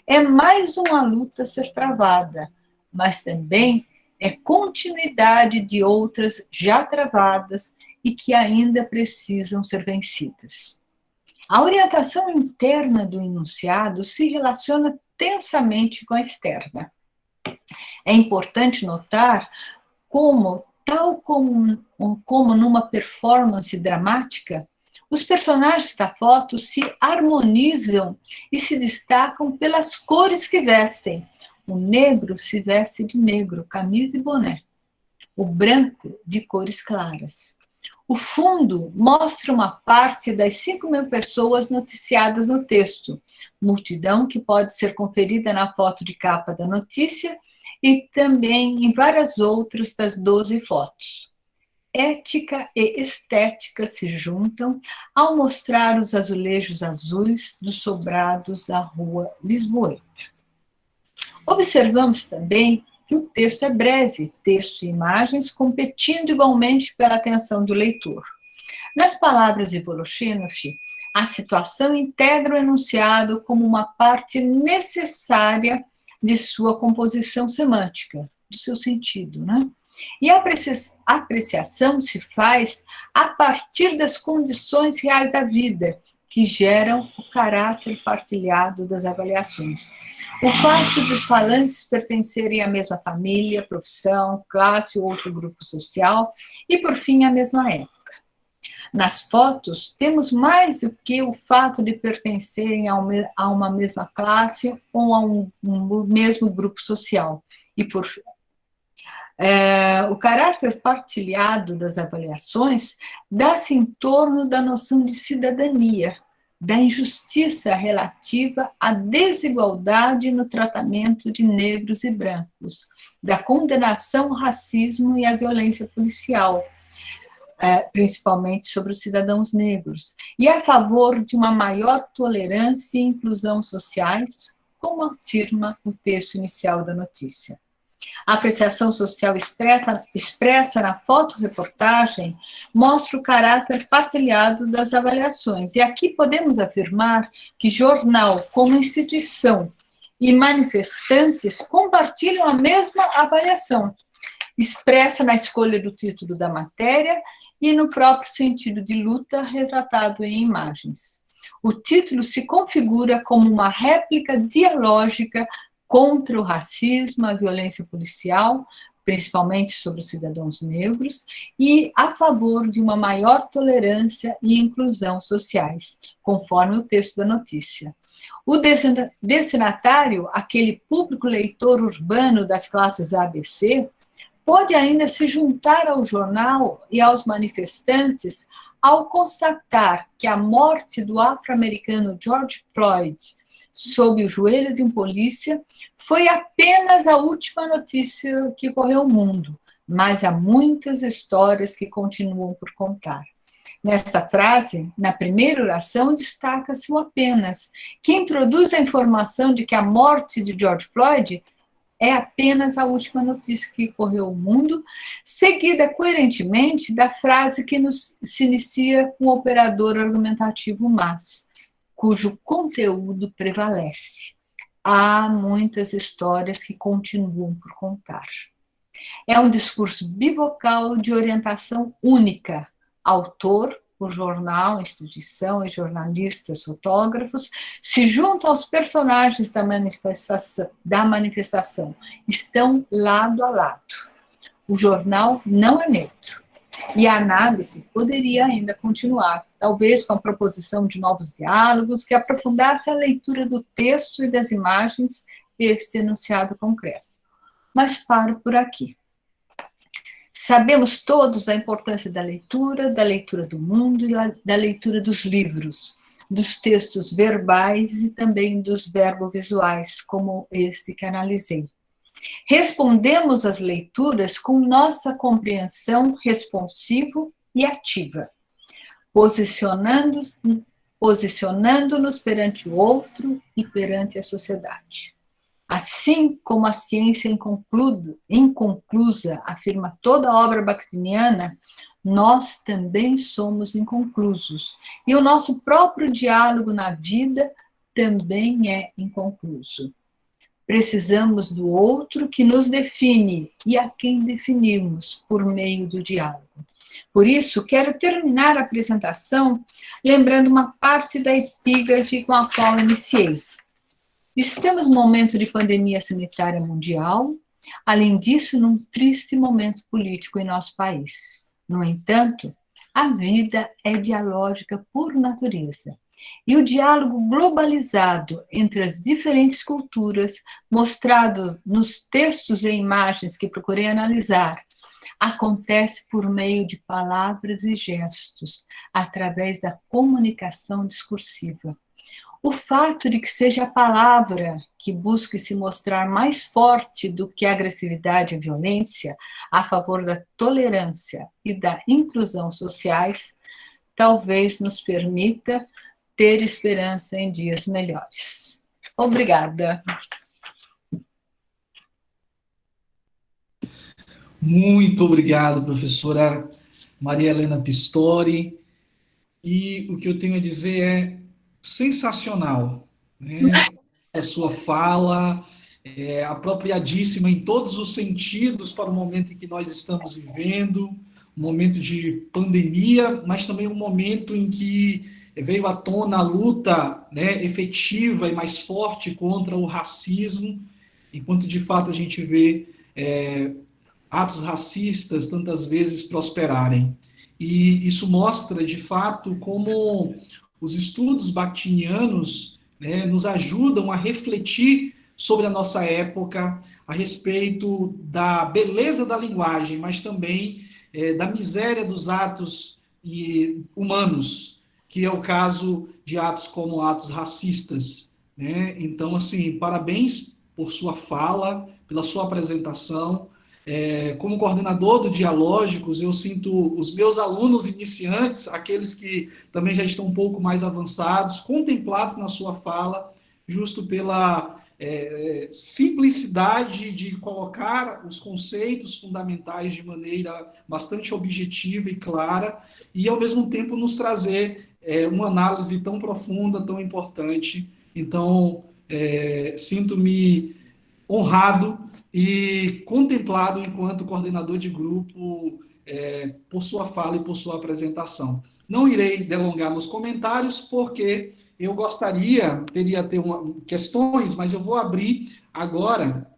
É mais uma luta a ser travada, mas também é continuidade de outras já travadas e que ainda precisam ser vencidas. A orientação interna do enunciado se relaciona tensamente com a externa. É importante notar como, tal como numa performance dramática, os personagens da foto se harmonizam e se destacam pelas cores que vestem. O negro se veste de negro, camisa e boné. O branco, de cores claras. O fundo mostra uma parte das 5.000 pessoas noticiadas no texto, multidão que pode ser conferida na foto de capa da notícia e também em várias outras das 12 fotos. Ética e estética se juntam ao mostrar os azulejos azuis dos sobrados da rua Lisboeta. Observamos também que o texto é breve, texto e imagens competindo igualmente pela atenção do leitor. Nas palavras de Voloshenov, a situação integra o enunciado como uma parte necessária de sua composição semântica, do seu sentido, né? E a apreciação se faz a partir das condições reais da vida, que geram o caráter partilhado das avaliações. O fato de os falantes pertencerem à mesma família, profissão, classe ou outro grupo social e, por fim, à mesma época. Nas fotos, temos mais do que o fato de pertencerem a uma mesma classe ou a um mesmo grupo social. E, por fim, o caráter partilhado das avaliações dá-se em torno da noção de cidadania, da injustiça relativa à desigualdade no tratamento de negros e brancos, da condenação ao racismo e à violência policial, principalmente sobre os cidadãos negros, e a favor de uma maior tolerância e inclusão sociais, como afirma o texto inicial da notícia. A apreciação social expressa na fotoreportagem mostra o caráter partilhado das avaliações. E aqui podemos afirmar que jornal, como instituição, e manifestantes compartilham a mesma avaliação, expressa na escolha do título da matéria e no próprio sentido de luta retratado em imagens. O título se configura como uma réplica dialógica contra o racismo, a violência policial, principalmente sobre os cidadãos negros, e a favor de uma maior tolerância e inclusão sociais, conforme o texto da notícia. O destinatário, aquele público leitor urbano das classes ABC, pode ainda se juntar ao jornal e aos manifestantes ao constatar que a morte do afro-americano George Floyd sob o joelho de um polícia foi apenas a última notícia que correu o mundo, mas há muitas histórias que continuam por contar. Nesta frase, na primeira oração, destaca-se o apenas, que introduz a informação de que a morte de George Floyd é apenas a última notícia que correu o mundo, seguida coerentemente da frase que se inicia com o operador argumentativo mas, cujo conteúdo prevalece. Há muitas histórias que continuam por contar. É um discurso bivocal de orientação única. Autor, o jornal, instituição e jornalistas, fotógrafos, se juntam aos personagens da manifestação. Estão lado a lado. O jornal não é neutro. E a análise poderia ainda continuar, talvez com a proposição de novos diálogos que aprofundasse a leitura do texto e das imagens deste enunciado concreto. Mas paro por aqui. Sabemos todos da importância da leitura do mundo e da leitura dos livros, dos textos verbais e também dos verbovisuais, como este que analisei. Respondemos às leituras com nossa compreensão responsiva e ativa, posicionando-nos perante o outro e perante a sociedade. Assim como a ciência inconclusa afirma toda a obra bakhtiniana, nós também somos inconclusos. E o nosso próprio diálogo na vida também é inconcluso. Precisamos do outro que nos define e a quem definimos por meio do diálogo. Por isso, quero terminar a apresentação lembrando uma parte da epígrafe com a qual iniciei. Estamos num momento de pandemia sanitária mundial, além disso, num triste momento político em nosso país. No entanto, a vida é dialógica por natureza. E o diálogo globalizado entre as diferentes culturas, mostrado nos textos e imagens que procurei analisar, acontece por meio de palavras e gestos, através da comunicação discursiva. O fato de que seja a palavra que busque se mostrar mais forte do que a agressividade e a violência a favor da tolerância e da inclusão sociais, talvez nos permita ter esperança em dias melhores. Obrigada. Muito obrigado, professora Maria Helena Pistori. E o que eu tenho a dizer é sensacional, né? A sua fala é apropriadíssima em todos os sentidos para o momento em que nós estamos vivendo, um momento de pandemia, mas também um momento em que veio à tona a luta, né, efetiva e mais forte contra o racismo, enquanto de fato a gente vê atos racistas tantas vezes prosperarem. E isso mostra de fato como os estudos bakhtinianos, né, nos ajudam a refletir sobre a nossa época, a respeito da beleza da linguagem, mas também da miséria dos atos humanos, que é o caso de atos como atos racistas, né? Então, assim, parabéns por sua fala, pela sua apresentação. Como coordenador do Dialógicos, eu sinto os meus alunos iniciantes, aqueles que também já estão um pouco mais avançados, contemplados na sua fala, justo pela simplicidade de colocar os conceitos fundamentais de maneira bastante objetiva e clara, e ao mesmo tempo nos trazer uma análise tão profunda, tão importante. Então, sinto-me honrado e contemplado enquanto coordenador de grupo por sua fala e por sua apresentação. Não irei delongar nos comentários, porque eu teria questões, mas eu vou abrir agora,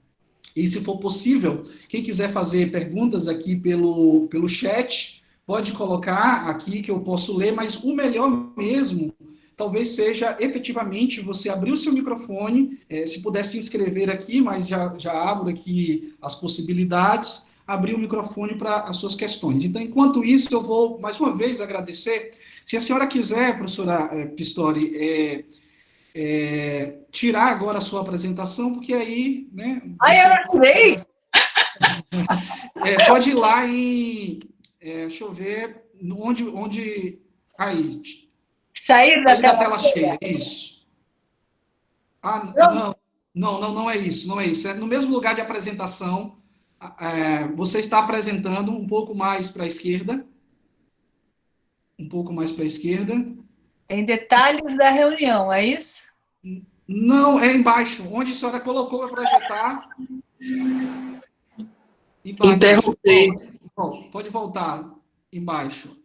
e se for possível, quem quiser fazer perguntas aqui pelo chat, pode colocar aqui que eu posso ler, mas o melhor mesmo talvez seja efetivamente você abrir o seu microfone, se puder se inscrever aqui, mas já abro aqui as possibilidades, abrir o microfone para as suas questões. Então, enquanto isso, eu vou, mais uma vez, agradecer. Se a senhora quiser, professora Pistori, tirar agora a sua apresentação, porque aí, né, Ai, eu não tirei! pode ir lá em, deixa eu ver, aí, Sair da sair da tela. tela cheia, isso. Ah, Pronto. não é isso, não é isso. É no mesmo lugar de apresentação, você está apresentando um pouco mais para a esquerda, um pouco mais para a esquerda. Em detalhes da reunião, é isso? Não, é embaixo, onde a senhora colocou para projetar, embaixo. Interromper. Pode voltar embaixo.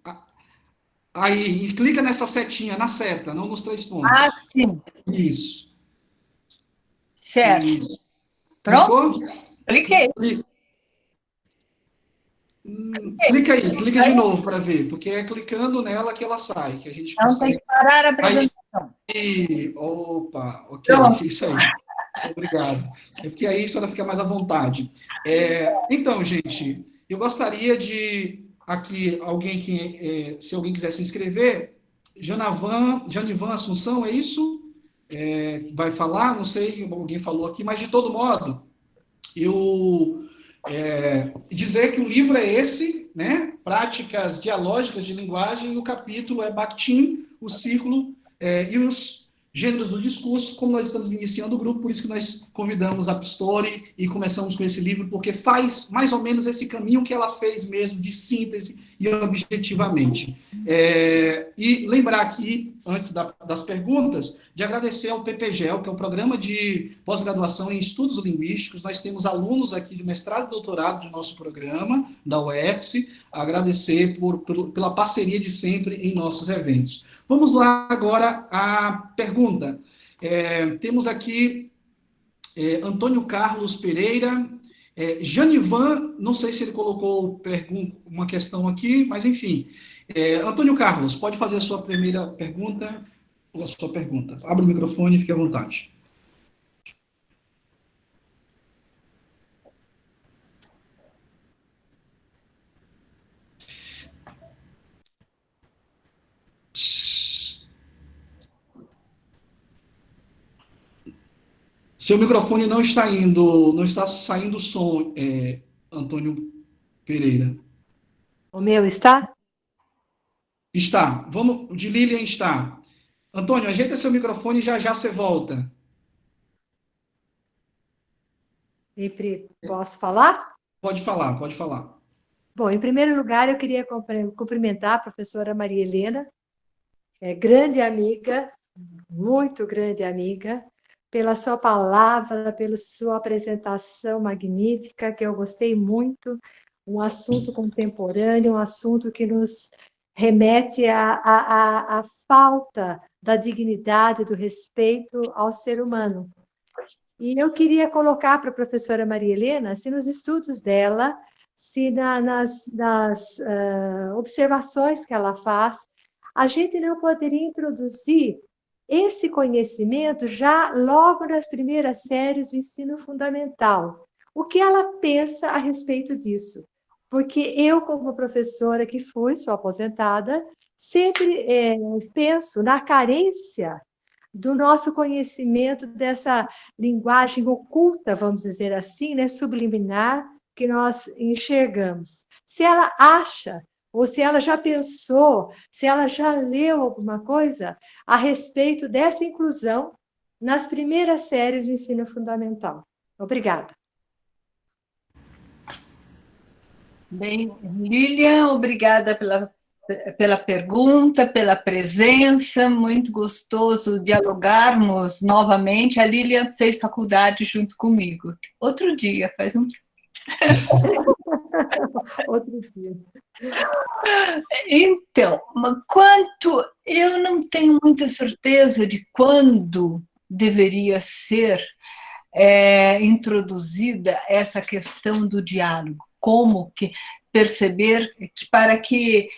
Aí, e clica nessa setinha, na seta, não nos 3 Ah, pontos. sim. Isso, Certo. isso. Pronto? Clicou? Cliquei. Clica aí, clica de novo para ver, porque é clicando nela que ela sai, que a gente Então tem consegue. que parar a Aí, apresentação. opa, ok, Pronto. isso aí. Obrigado. É porque aí a senhora fica mais à vontade. Então, gente, eu gostaria de aqui alguém que, se alguém quiser se inscrever, Janivan Assunção, é isso? Vai falar, não sei, alguém falou aqui, mas de todo modo, eu dizer que o livro é esse, né? Práticas dialógicas de linguagem, e o capítulo é Bakhtin, o círculo e os gêneros do discurso, como nós estamos iniciando o grupo, por isso que nós convidamos a Pistori e começamos com esse livro, porque faz mais ou menos esse caminho que ela fez mesmo, de síntese e objetivamente. E lembrar aqui, antes das perguntas, de agradecer ao PPGEL, que é o Programa de Pós-Graduação em Estudos Linguísticos. Nós temos alunos aqui de mestrado e doutorado do nosso programa, da UFSC, agradecer pela parceria de sempre em nossos eventos. Vamos lá agora à pergunta. Temos aqui Antônio Carlos Pereira, Janivan, não sei se ele colocou uma questão aqui, mas enfim. Antônio Carlos, pode fazer a sua primeira pergunta, ou a sua pergunta. Abre o microfone e fique à vontade. Seu microfone não está indo, não está saindo som, Antônio Pereira. O meu está? Está. Vamos, o de Lilian está. Antônio, ajeita seu microfone e já já você volta. Sempre posso falar? Pode falar, pode falar. Bom, em primeiro lugar, eu queria cumprimentar a professora Maria Helena, grande amiga, muito grande amiga, pela sua palavra, pela sua apresentação magnífica, que eu gostei muito, um assunto contemporâneo, um assunto que nos remete à falta da dignidade, do respeito ao ser humano. E eu queria colocar para a professora Maria Helena, se nos estudos dela, se nas observações que ela faz, a gente não poderia introduzir esse conhecimento já logo nas primeiras séries do ensino fundamental. O que ela pensa a respeito disso? Porque eu, como professora que fui, sou aposentada, sempre penso na carência do nosso conhecimento dessa linguagem oculta, vamos dizer assim, né, subliminar, que nós enxergamos. Se ela acha, ou se ela já pensou, se ela já leu alguma coisa a respeito dessa inclusão nas primeiras séries do ensino fundamental. Obrigada. Bem, Lilian, obrigada pela pergunta, pela presença, muito gostoso dialogarmos novamente. A Lilian fez faculdade junto comigo. Outro dia, faz um... Outro dia. Então, eu não tenho muita certeza de quando deveria ser introduzida essa questão do diálogo, como que perceber, para que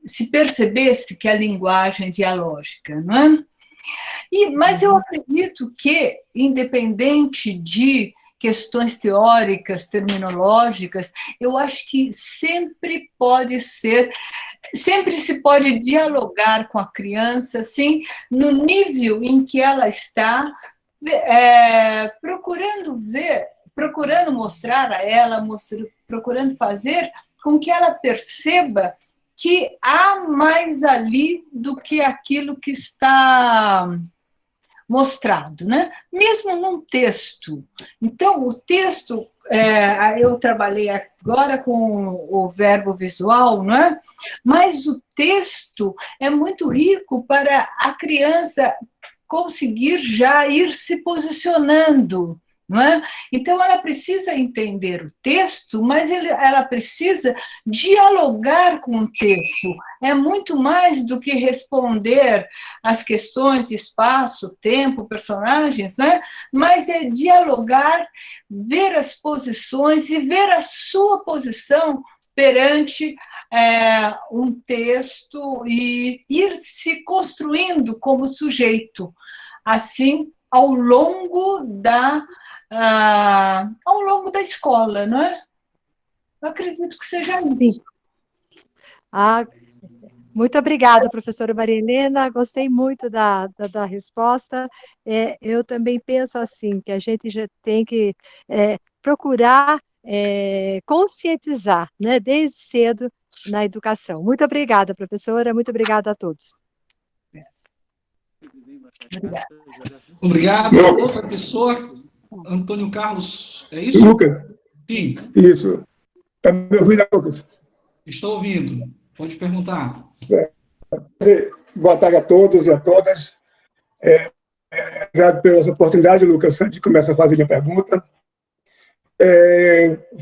se percebesse que a linguagem é dialógica, não é? Mas eu acredito que, independente de questões teóricas, terminológicas, eu acho que sempre pode ser sempre se pode dialogar com a criança, assim, no nível em que ela está, procurando ver, procurando mostrar a ela, procurando fazer com que ela perceba que há mais ali do que aquilo que está mostrado, né? Mesmo num texto. Então, o texto, eu trabalhei agora com o verbo visual, não é? Mas o texto é muito rico para a criança conseguir já ir se posicionando. Não é? Então, ela precisa entender o texto, mas ela precisa dialogar com o texto. É muito mais do que responder às questões de espaço, tempo, personagens, né? Mas é dialogar, ver as posições e ver a sua posição perante um texto e ir se construindo como sujeito, assim, ao longo da escola, não é? Eu acredito que seja isso. Sim. Ah, muito obrigada, professora Maria Helena. Gostei muito da resposta. Eu também penso assim, que a gente já tem que procurar conscientizar, né, desde cedo na educação. Muito obrigada, professora. Muito obrigada a todos. Obrigado. Outra pessoa, Antônio Carlos, é isso? Lucas. Sim. Isso. Está me ouvindo, Lucas? Estou ouvindo. Pode perguntar. Boa tarde a todos e a todas. Obrigado pela oportunidade, Lucas. Antes de começar a fazer minha pergunta,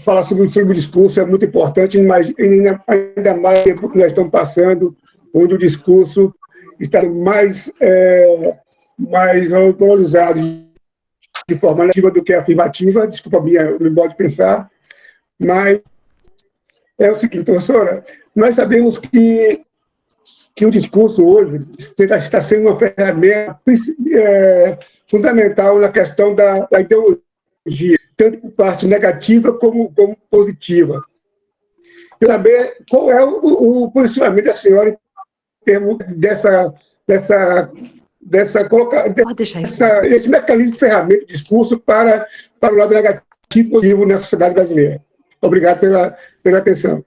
falar sobre o discurso é muito importante, mas ainda mais tempo que nós estamos passando, onde o discurso está mais valorizado de forma negativa do que afirmativa. Desculpa meu modo de pensar, mas é o seguinte, professora, nós sabemos que o discurso hoje está sendo uma ferramenta fundamental na questão da ideologia, tanto por parte negativa como positiva. Eu saber qual é o posicionamento da senhora em termos esse mecanismo de ferramenta de discurso para o lado negativo e positivo na sociedade brasileira. Obrigado pela atenção.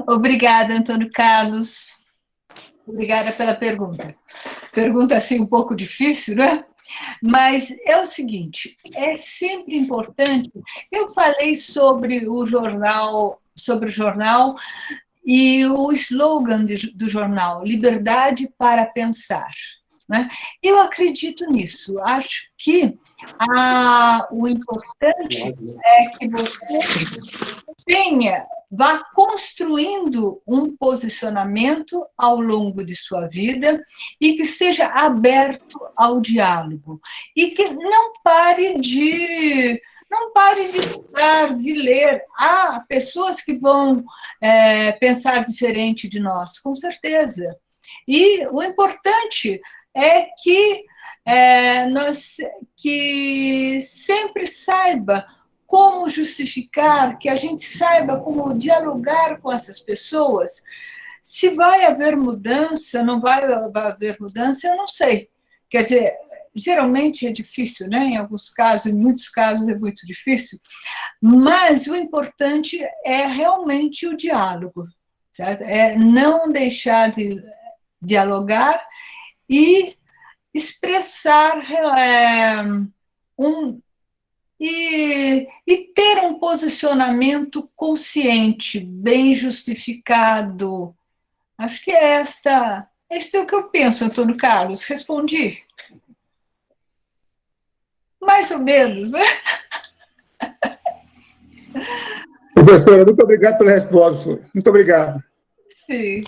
Obrigada, Antônio Carlos. Obrigada pela pergunta. Pergunta, assim, um pouco difícil, né? Mas é o seguinte, é sempre importante... Eu falei sobre o jornal e o slogan do jornal, Liberdade para Pensar. Né? Eu acredito nisso. Acho que o importante é que você vá construindo um posicionamento ao longo de sua vida e que esteja aberto ao diálogo. E que não pare de estudar, de ler. Há pessoas que vão pensar diferente de nós, com certeza. E o importante é que que sempre saiba como justificar, que a gente saiba como dialogar com essas pessoas. Se vai haver mudança, não vai haver mudança, eu não sei. Quer dizer, geralmente é difícil, né? Em alguns casos, em muitos casos é muito difícil, mas o importante é realmente o diálogo, certo? É não deixar de dialogar e expressar e ter um posicionamento consciente, bem justificado. Acho que este é o que eu penso, Antônio Carlos. Respondi? Mais ou menos, né? Professora, muito obrigado pela resposta. Muito obrigado. Sim.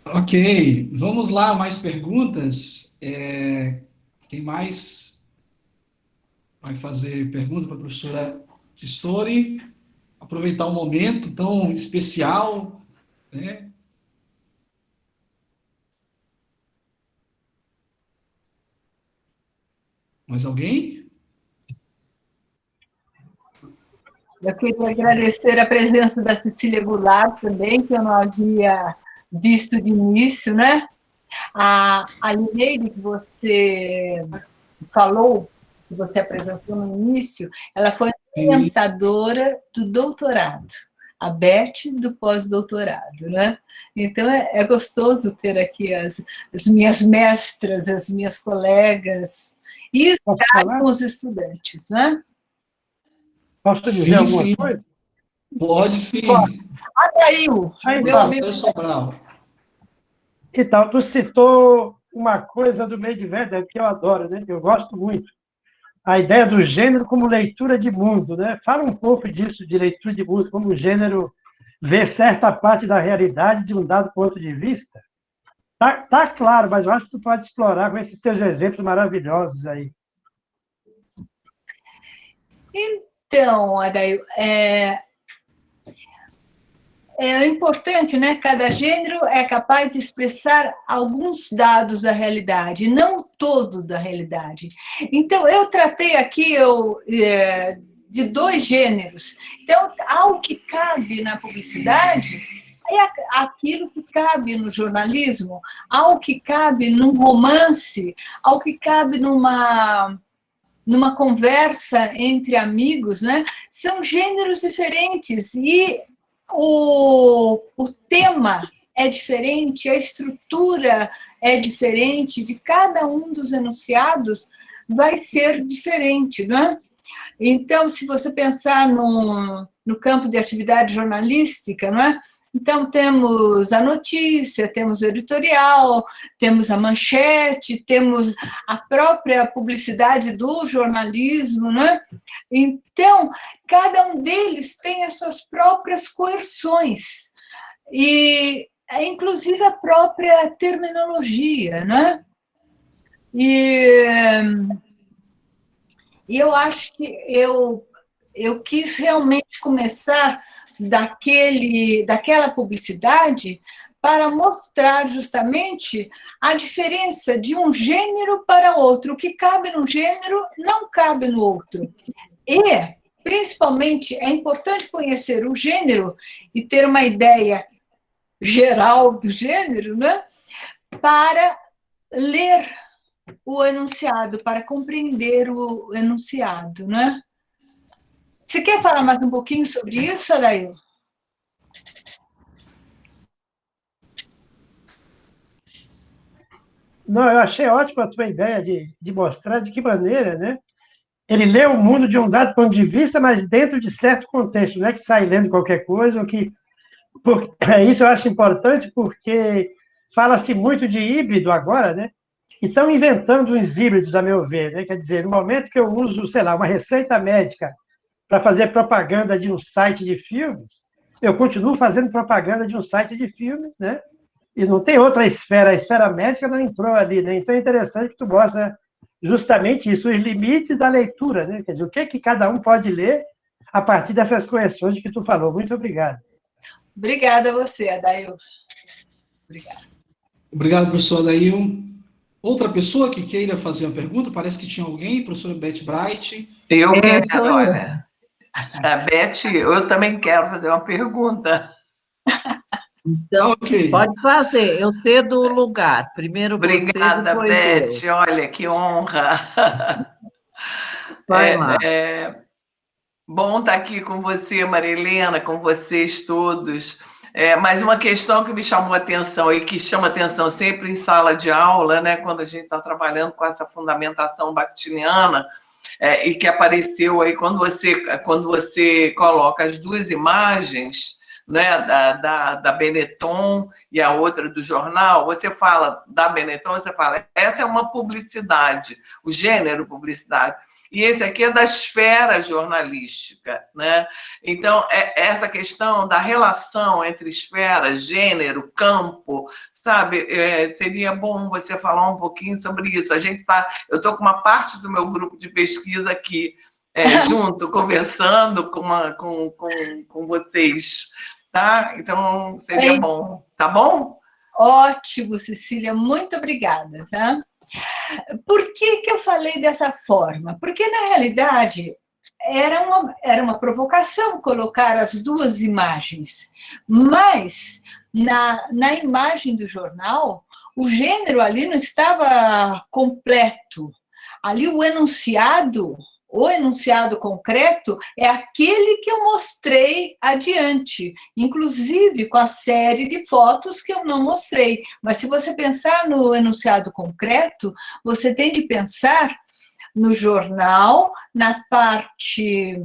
Ok, vamos lá, mais perguntas? Quem mais vai fazer pergunta para a professora Pistori? Aproveitar um momento tão especial, né? Mais alguém? Eu queria agradecer a presença da Cecília Goulart também, que eu não havia visto de início, né? A Lineide, que você falou, que você apresentou no início, ela foi orientadora do doutorado, a Beth do pós-doutorado, né? Então, é gostoso ter aqui as minhas mestras, as minhas colegas, e estar com os estudantes, né? Posso dizer alguma coisa? Pode sim. Adail, meu amigo. Sobral. Então, tu citou uma coisa do Medvedev que eu adoro, né? Eu gosto muito. A ideia do gênero como leitura de mundo, né? Fala um pouco disso, de leitura de mundo, como o gênero vê certa parte da realidade de um dado ponto de vista. Tá claro, mas eu acho que tu pode explorar com esses teus exemplos maravilhosos aí. Então, Adail, é importante, né? Cada gênero é capaz de expressar alguns dados da realidade, não o todo da realidade. Então, eu tratei aqui de 2 gêneros. Então, algo que cabe na publicidade é aquilo que cabe no jornalismo, algo que cabe num romance, algo que cabe numa conversa entre amigos, né? São gêneros diferentes e o tema é diferente, a estrutura é diferente, de cada um dos enunciados vai ser diferente, né? Então, se você pensar no campo de atividade jornalística, não é? Então, temos a notícia, temos o editorial, temos a manchete, temos a própria publicidade do jornalismo, né? Então, cada um deles tem as suas próprias coerções, e inclusive a própria terminologia, né? E eu acho que eu quis realmente começar daquela publicidade para mostrar justamente a diferença de um gênero para outro. O que cabe num gênero não cabe no outro. E, principalmente, é importante conhecer o gênero e ter uma ideia geral do gênero, né? Para ler o enunciado, para compreender o enunciado, né? Você quer falar mais um pouquinho sobre isso, Adail? Não, eu achei ótima a tua ideia de mostrar de que maneira, né? Ele lê o mundo de um dado ponto de vista, mas dentro de certo contexto, não é que sai lendo qualquer coisa, ou que... Isso eu acho importante, porque fala-se muito de híbrido agora, né? E estão inventando uns híbridos, a meu ver, né? Quer dizer, no momento que eu uso, sei lá, uma receita médica para fazer propaganda de um site de filmes, eu continuo fazendo propaganda de um site de filmes, né? E não tem outra esfera, a esfera médica não entrou ali, né? Então é interessante que tu mostra justamente isso, os limites da leitura, né? Quer dizer, o que cada um pode ler a partir dessas correções que tu falou. Muito obrigado. Obrigada a você, Adail. Obrigada. Obrigado, professor Adail. Outra pessoa que queira fazer uma pergunta? Parece que tinha alguém, professora Beth Bright. Eu quero, olha. Beth, eu também quero fazer uma pergunta. Então, okay. Pode fazer, eu cedo o lugar. Primeiro você, obrigada, depois Beth, eu. olha, que honra. Vai lá. Bom estar aqui com você, Maria Helena, com vocês todos. Mas uma questão que me chamou a atenção e que chama atenção sempre em sala de aula, né, quando a gente está trabalhando com essa fundamentação bakhtiniana, e que apareceu aí quando você coloca as 2 imagens, né, da Benetton e a outra do jornal, você fala da Benetton, você fala, essa é uma publicidade, o gênero publicidade, e esse aqui é da esfera jornalística, né? Então, essa questão da relação entre esfera, gênero, campo, sabe, seria bom você falar um pouquinho sobre isso. Eu estou com uma parte do meu grupo de pesquisa aqui, junto, conversando com vocês, tá? Então, seria bom, tá bom? Ótimo, Cecília, muito obrigada, tá? Por que eu falei dessa forma? Porque, na realidade, era uma provocação colocar as duas imagens, mas na imagem do jornal, o gênero ali não estava completo. Ali o enunciado concreto é aquele que eu mostrei adiante, inclusive com a série de fotos que eu não mostrei. Mas se você pensar no enunciado concreto, você tem de pensar no jornal, na parte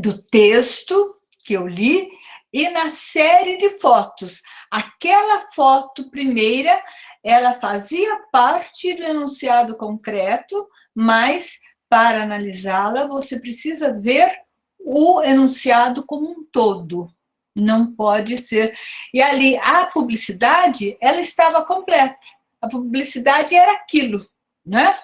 do texto que eu li e na série de fotos. Aquela foto primeira, ela fazia parte do enunciado concreto, mas para analisá-la, você precisa ver o enunciado como um todo. Não pode ser. E ali, a publicidade, ela estava completa. A publicidade era aquilo, né?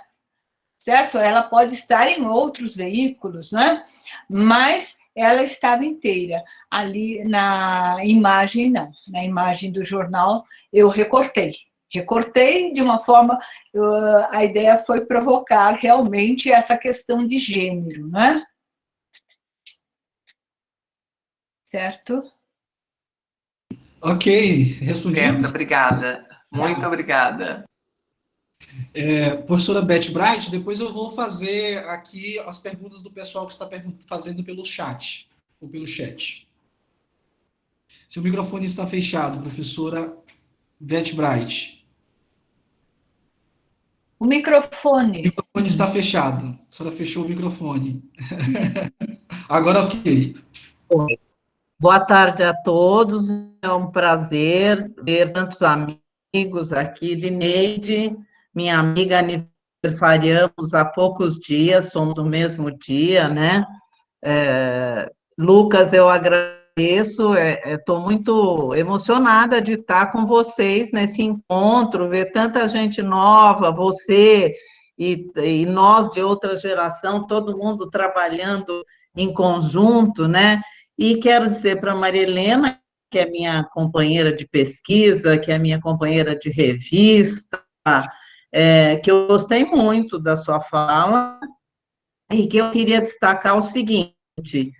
Certo? Ela pode estar em outros veículos, né? Mas ela estava inteira. Ali na imagem, não. Na imagem do jornal, eu recortei. Recortei de uma forma, a ideia foi provocar realmente essa questão de gênero, né? Certo? Ok, respondido. Certo, obrigada. Muito obrigada. Professora Beth Bright, depois eu vou fazer aqui as perguntas do pessoal que está fazendo pelo chat, ou pelo chat. Seu microfone está fechado, professora Beth Bright. O microfone. O microfone está fechado. A senhora fechou o microfone. Agora, ok. Boa tarde a todos. É um prazer ver tantos amigos aqui. Lineide, minha amiga, aniversariamos há poucos dias, somos do mesmo dia, né? Lucas, eu agradeço, estou muito emocionada de estar com vocês nesse encontro, ver tanta gente nova, você e nós de outra geração, todo mundo trabalhando em conjunto, né? E quero dizer para a Maria Helena, que é minha companheira de pesquisa, que é minha companheira de revista, que eu gostei muito da sua fala e que eu queria destacar o seguinte,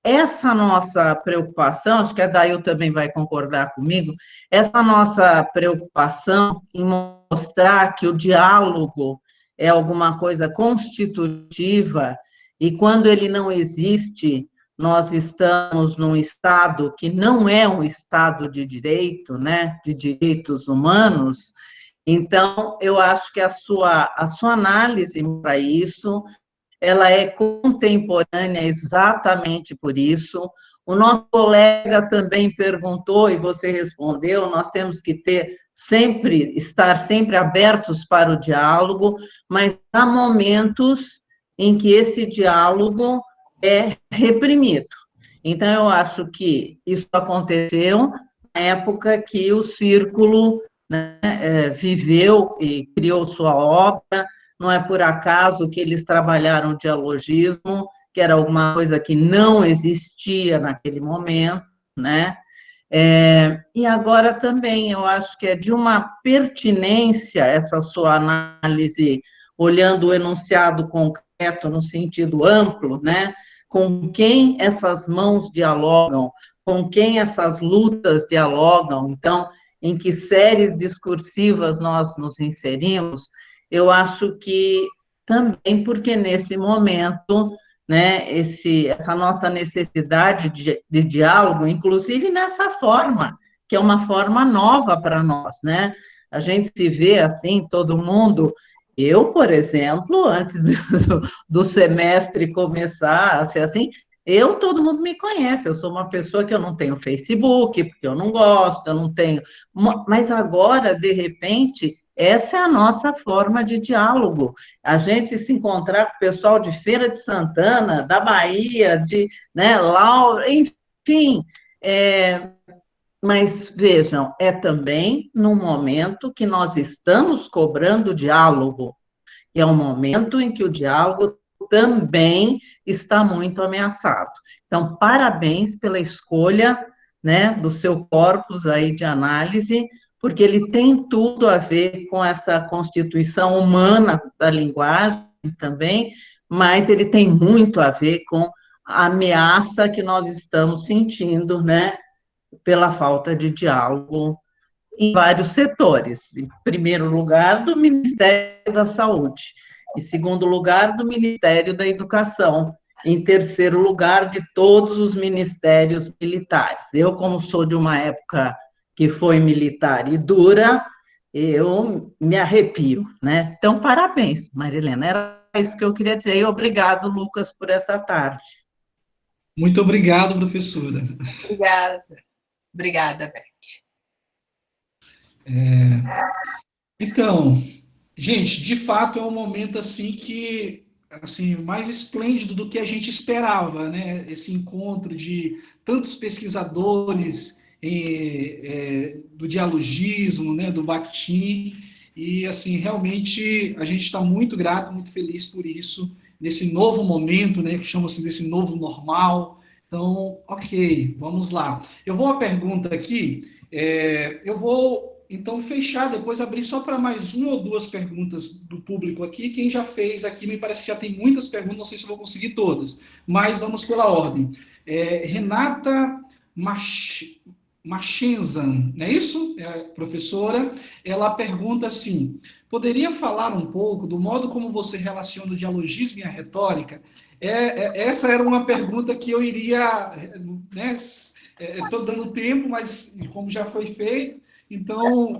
essa nossa preocupação, acho que a Dail também vai concordar comigo, essa nossa preocupação em mostrar que o diálogo é alguma coisa constitutiva e quando ele não existe, nós estamos num Estado que não é um Estado de direito, né, de direitos humanos. Então, eu acho que a sua análise para isso, ela é contemporânea exatamente por isso. O nosso colega também perguntou, e você respondeu, nós temos que estar sempre abertos para o diálogo, mas há momentos em que esse diálogo é reprimido. Então, eu acho que isso aconteceu na época que o Círculo, né, viveu e criou sua obra, não é por acaso que eles trabalharam o dialogismo, que era alguma coisa que não existia naquele momento, né? E agora também, eu acho que é de uma pertinência essa sua análise, olhando o enunciado concreto no sentido amplo, né? Com quem essas mãos dialogam, com quem essas lutas dialogam, então, em que séries discursivas nós nos inserimos, eu acho que também porque nesse momento, né, essa nossa necessidade de diálogo, inclusive nessa forma, que é uma forma nova para nós, né? A gente se vê assim, todo mundo. Eu, por exemplo, antes do semestre começar a ser assim, todo mundo me conhece, eu sou uma pessoa que eu não tenho Facebook, porque eu não gosto, eu não tenho. Mas agora, de repente, essa é a nossa forma de diálogo. A gente se encontrar com o pessoal de Feira de Santana, da Bahia, né, Laura, enfim. Mas vejam, é também no momento que nós estamos cobrando diálogo, que é um momento em que o diálogo também está muito ameaçado. Então, parabéns pela escolha, né, do seu corpus aí de análise, porque ele tem tudo a ver com essa constituição humana da linguagem também, mas ele tem muito a ver com a ameaça que nós estamos sentindo, né, pela falta de diálogo em vários setores. Em primeiro lugar, do Ministério da Saúde. Em segundo lugar, do Ministério da Educação. Em terceiro lugar, de todos os ministérios militares. Eu, como sou de uma época que foi militar e dura, eu me arrepio, né? Então, parabéns, Marilena. Era isso que eu queria dizer. E obrigado, Lucas, por essa tarde. Muito obrigado, professora. Obrigada. Obrigada, Beth. Então, gente, de fato é um momento assim que assim mais esplêndido do que a gente esperava, né? Esse encontro de tantos pesquisadores do dialogismo, né? Do Bakhtin, e assim realmente a gente está muito grato, muito feliz por isso nesse novo momento, né? Que chama-se desse novo normal. Então, ok, vamos lá. Eu vou à pergunta aqui. Eu vou então fechar, depois abrir só para mais uma ou duas perguntas do público aqui. Quem já fez aqui, me parece que já tem muitas perguntas, não sei se eu vou conseguir todas, mas vamos pela ordem. Renata Machenzan, não é isso? Professora, ela pergunta assim, poderia falar um pouco do modo como você relaciona o dialogismo e a retórica? Essa era uma pergunta que eu iria, né, estou dando tempo, mas como já foi feito, então,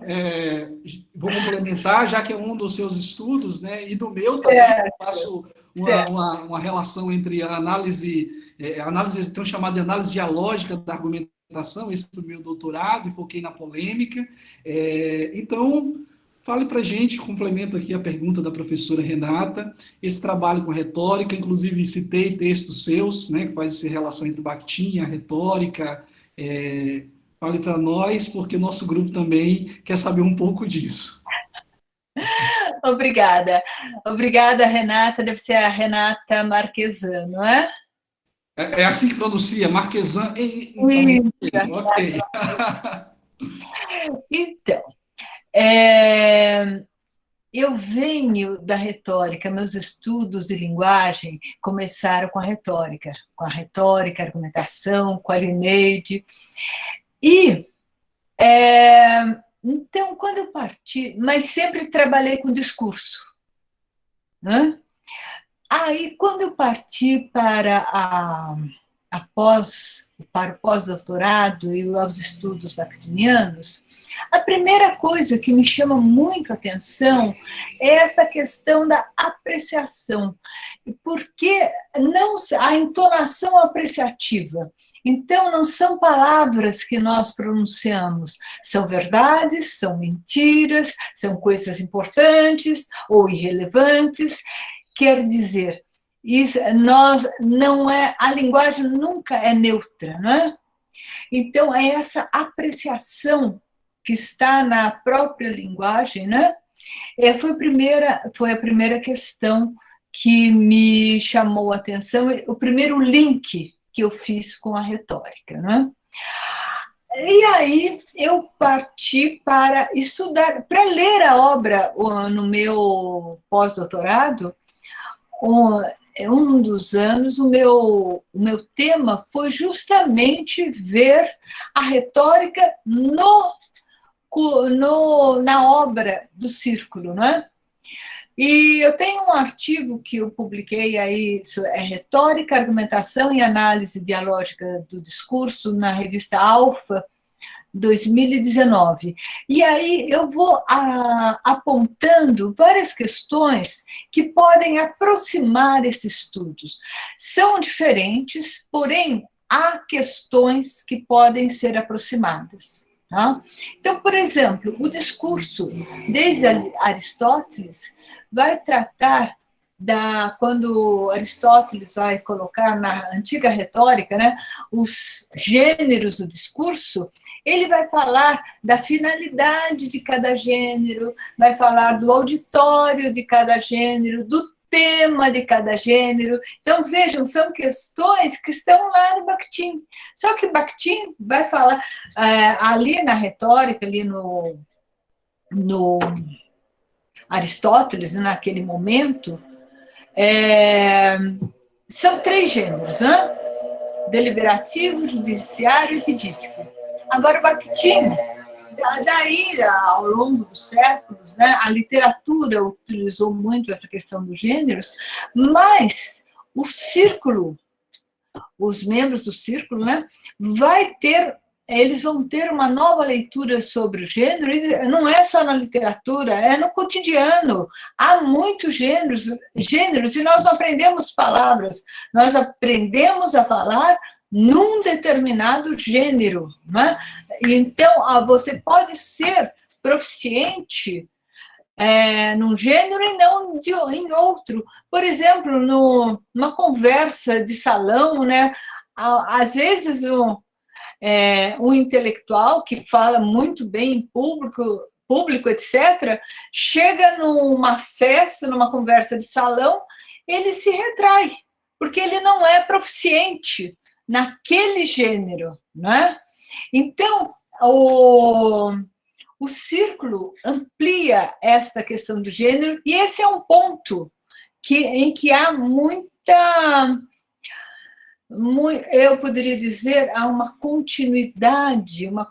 vou complementar, já que é um dos seus estudos, né, e do meu também, eu faço uma relação entre a análise tão chamada de análise dialógica da argumentação, esse foi o meu doutorado, e foquei na polêmica. Então, fale para a gente, complemento aqui a pergunta da professora Renata, esse trabalho com retórica, inclusive citei textos seus, né, que faz essa relação entre o Bakhtin e a retórica. Fale para nós, porque nosso grupo também quer saber um pouco disso. Obrigada. Obrigada, Renata. Deve ser a Renata Marquesan, não é? É assim que pronuncia, Marquesan. Ok. Então, eu venho da retórica, meus estudos de linguagem começaram com a retórica, argumentação, com a Lineide. E, então, quando eu parti, mas sempre trabalhei com discurso, né? Aí, quando eu parti para o pós-doutorado e aos estudos bakhtinianos, a primeira coisa que me chama muito a atenção é essa questão da apreciação, porque não a entonação apreciativa. Então, não são palavras que nós pronunciamos, são verdades, são mentiras, são coisas importantes ou irrelevantes. Quer dizer, a linguagem nunca é neutra, não é? Então, é essa apreciação que está na própria linguagem, né? Foi a primeira questão que me chamou a atenção, o primeiro link que eu fiz com a retórica, né? E aí eu parti para estudar, para ler a obra no meu pós-doutorado. Um dos anos, o meu tema foi justamente ver a retórica na obra do Círculo, não é? E eu tenho um artigo que eu publiquei aí, isso é Retórica, Argumentação e Análise Dialógica do Discurso, na revista Alfa, 2019. E aí eu vou apontando várias questões que podem aproximar esses estudos. São diferentes, porém, há questões que podem ser aproximadas. Tá? Então, por exemplo, o discurso, desde Aristóteles, vai tratar quando Aristóteles vai colocar na antiga retórica, né, os gêneros do discurso, ele vai falar da finalidade de cada gênero, vai falar do auditório de cada gênero, do tema de cada gênero. Então, vejam, são questões que estão lá no Bakhtin. Só que Bakhtin vai falar ali na retórica, ali no Aristóteles, naquele momento, São 3 gêneros, né? Deliberativo, judiciário e pedítico. Agora, o Bakhtin, daí, ao longo dos séculos, né, a literatura utilizou muito essa questão dos gêneros, mas o círculo, os membros do círculo, né, eles vão ter uma nova leitura sobre o gênero, e não é só na literatura, é no cotidiano. Há muitos gêneros, e nós não aprendemos palavras, nós aprendemos a falar num determinado gênero, né? Então, você pode ser proficiente num gênero e não em outro. Por exemplo, numa conversa de salão, né? Às vezes um intelectual que fala muito bem em público, etc., chega numa festa, numa conversa de salão, ele se retrai, porque ele não é proficiente naquele gênero, né? Então, o círculo amplia esta questão do gênero, e esse é um ponto em que há eu poderia dizer, há uma continuidade, uma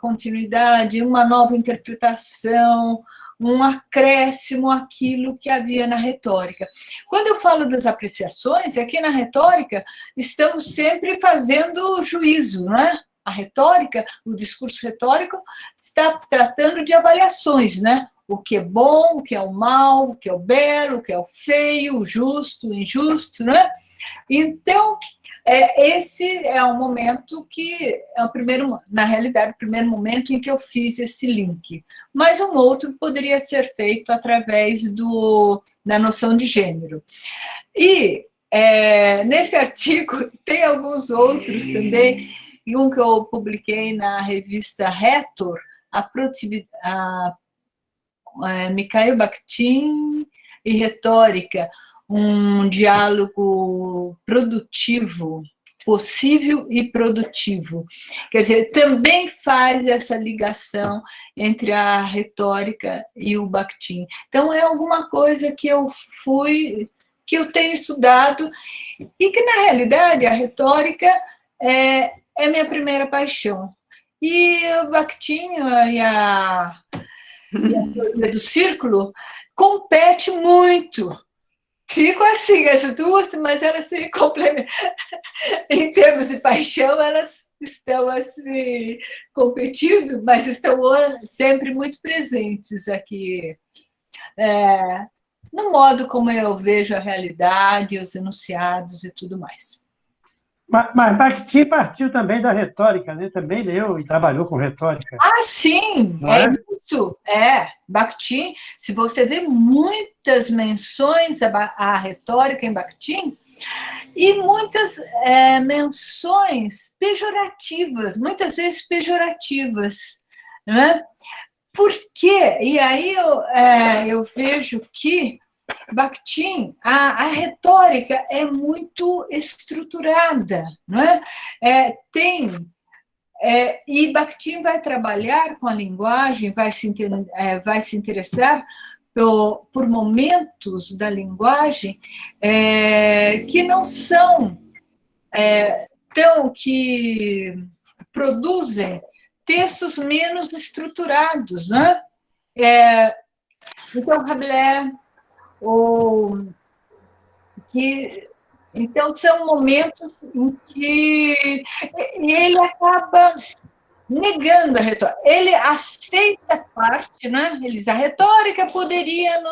nova interpretação, um acréscimo àquilo que havia na retórica. Quando eu falo das apreciações, aqui na retórica estamos sempre fazendo juízo, não é? A retórica, o discurso retórico está tratando de avaliações, né? O que é bom, o que é o mal, o que é o belo, o que é o feio, o justo, o injusto, né? Então, esse é um momento que é na realidade, o primeiro momento em que eu fiz esse link. Mas um outro poderia ser feito através da noção de gênero. E nesse artigo tem alguns outros também, e um que eu publiquei na revista Rhetor, Mikhail Bakhtin e Retórica, um diálogo produtivo, possível e produtivo. Quer dizer, também faz essa ligação entre a retórica e o Bakhtin. Então, é alguma coisa que eu tenho estudado, e que, na realidade, a retórica é minha primeira paixão. E o Bakhtin e a teoria do círculo compete muito. Ficam assim, as duas, mas elas se complementam. Em termos de paixão, elas estão assim, competindo, mas estão sempre muito presentes aqui, no modo como eu vejo a realidade, os enunciados e tudo mais. Mas Bakhtin partiu também da retórica, né? Também leu e trabalhou com retórica. Ah, sim, isso. Bakhtin, se você vê muitas menções à retórica em Bakhtin, e muitas menções pejorativas, muitas vezes pejorativas, né? Por quê? E aí eu vejo que Bakhtin, a retórica é muito estruturada, não é? E Bakhtin vai trabalhar com a linguagem, vai se interessar por momentos da linguagem que não são que produzem textos menos estruturados, não é? Então, Rabelais, então, são momentos em que ele acaba negando a retórica. Ele aceita parte, né? Ele diz, a retórica poderia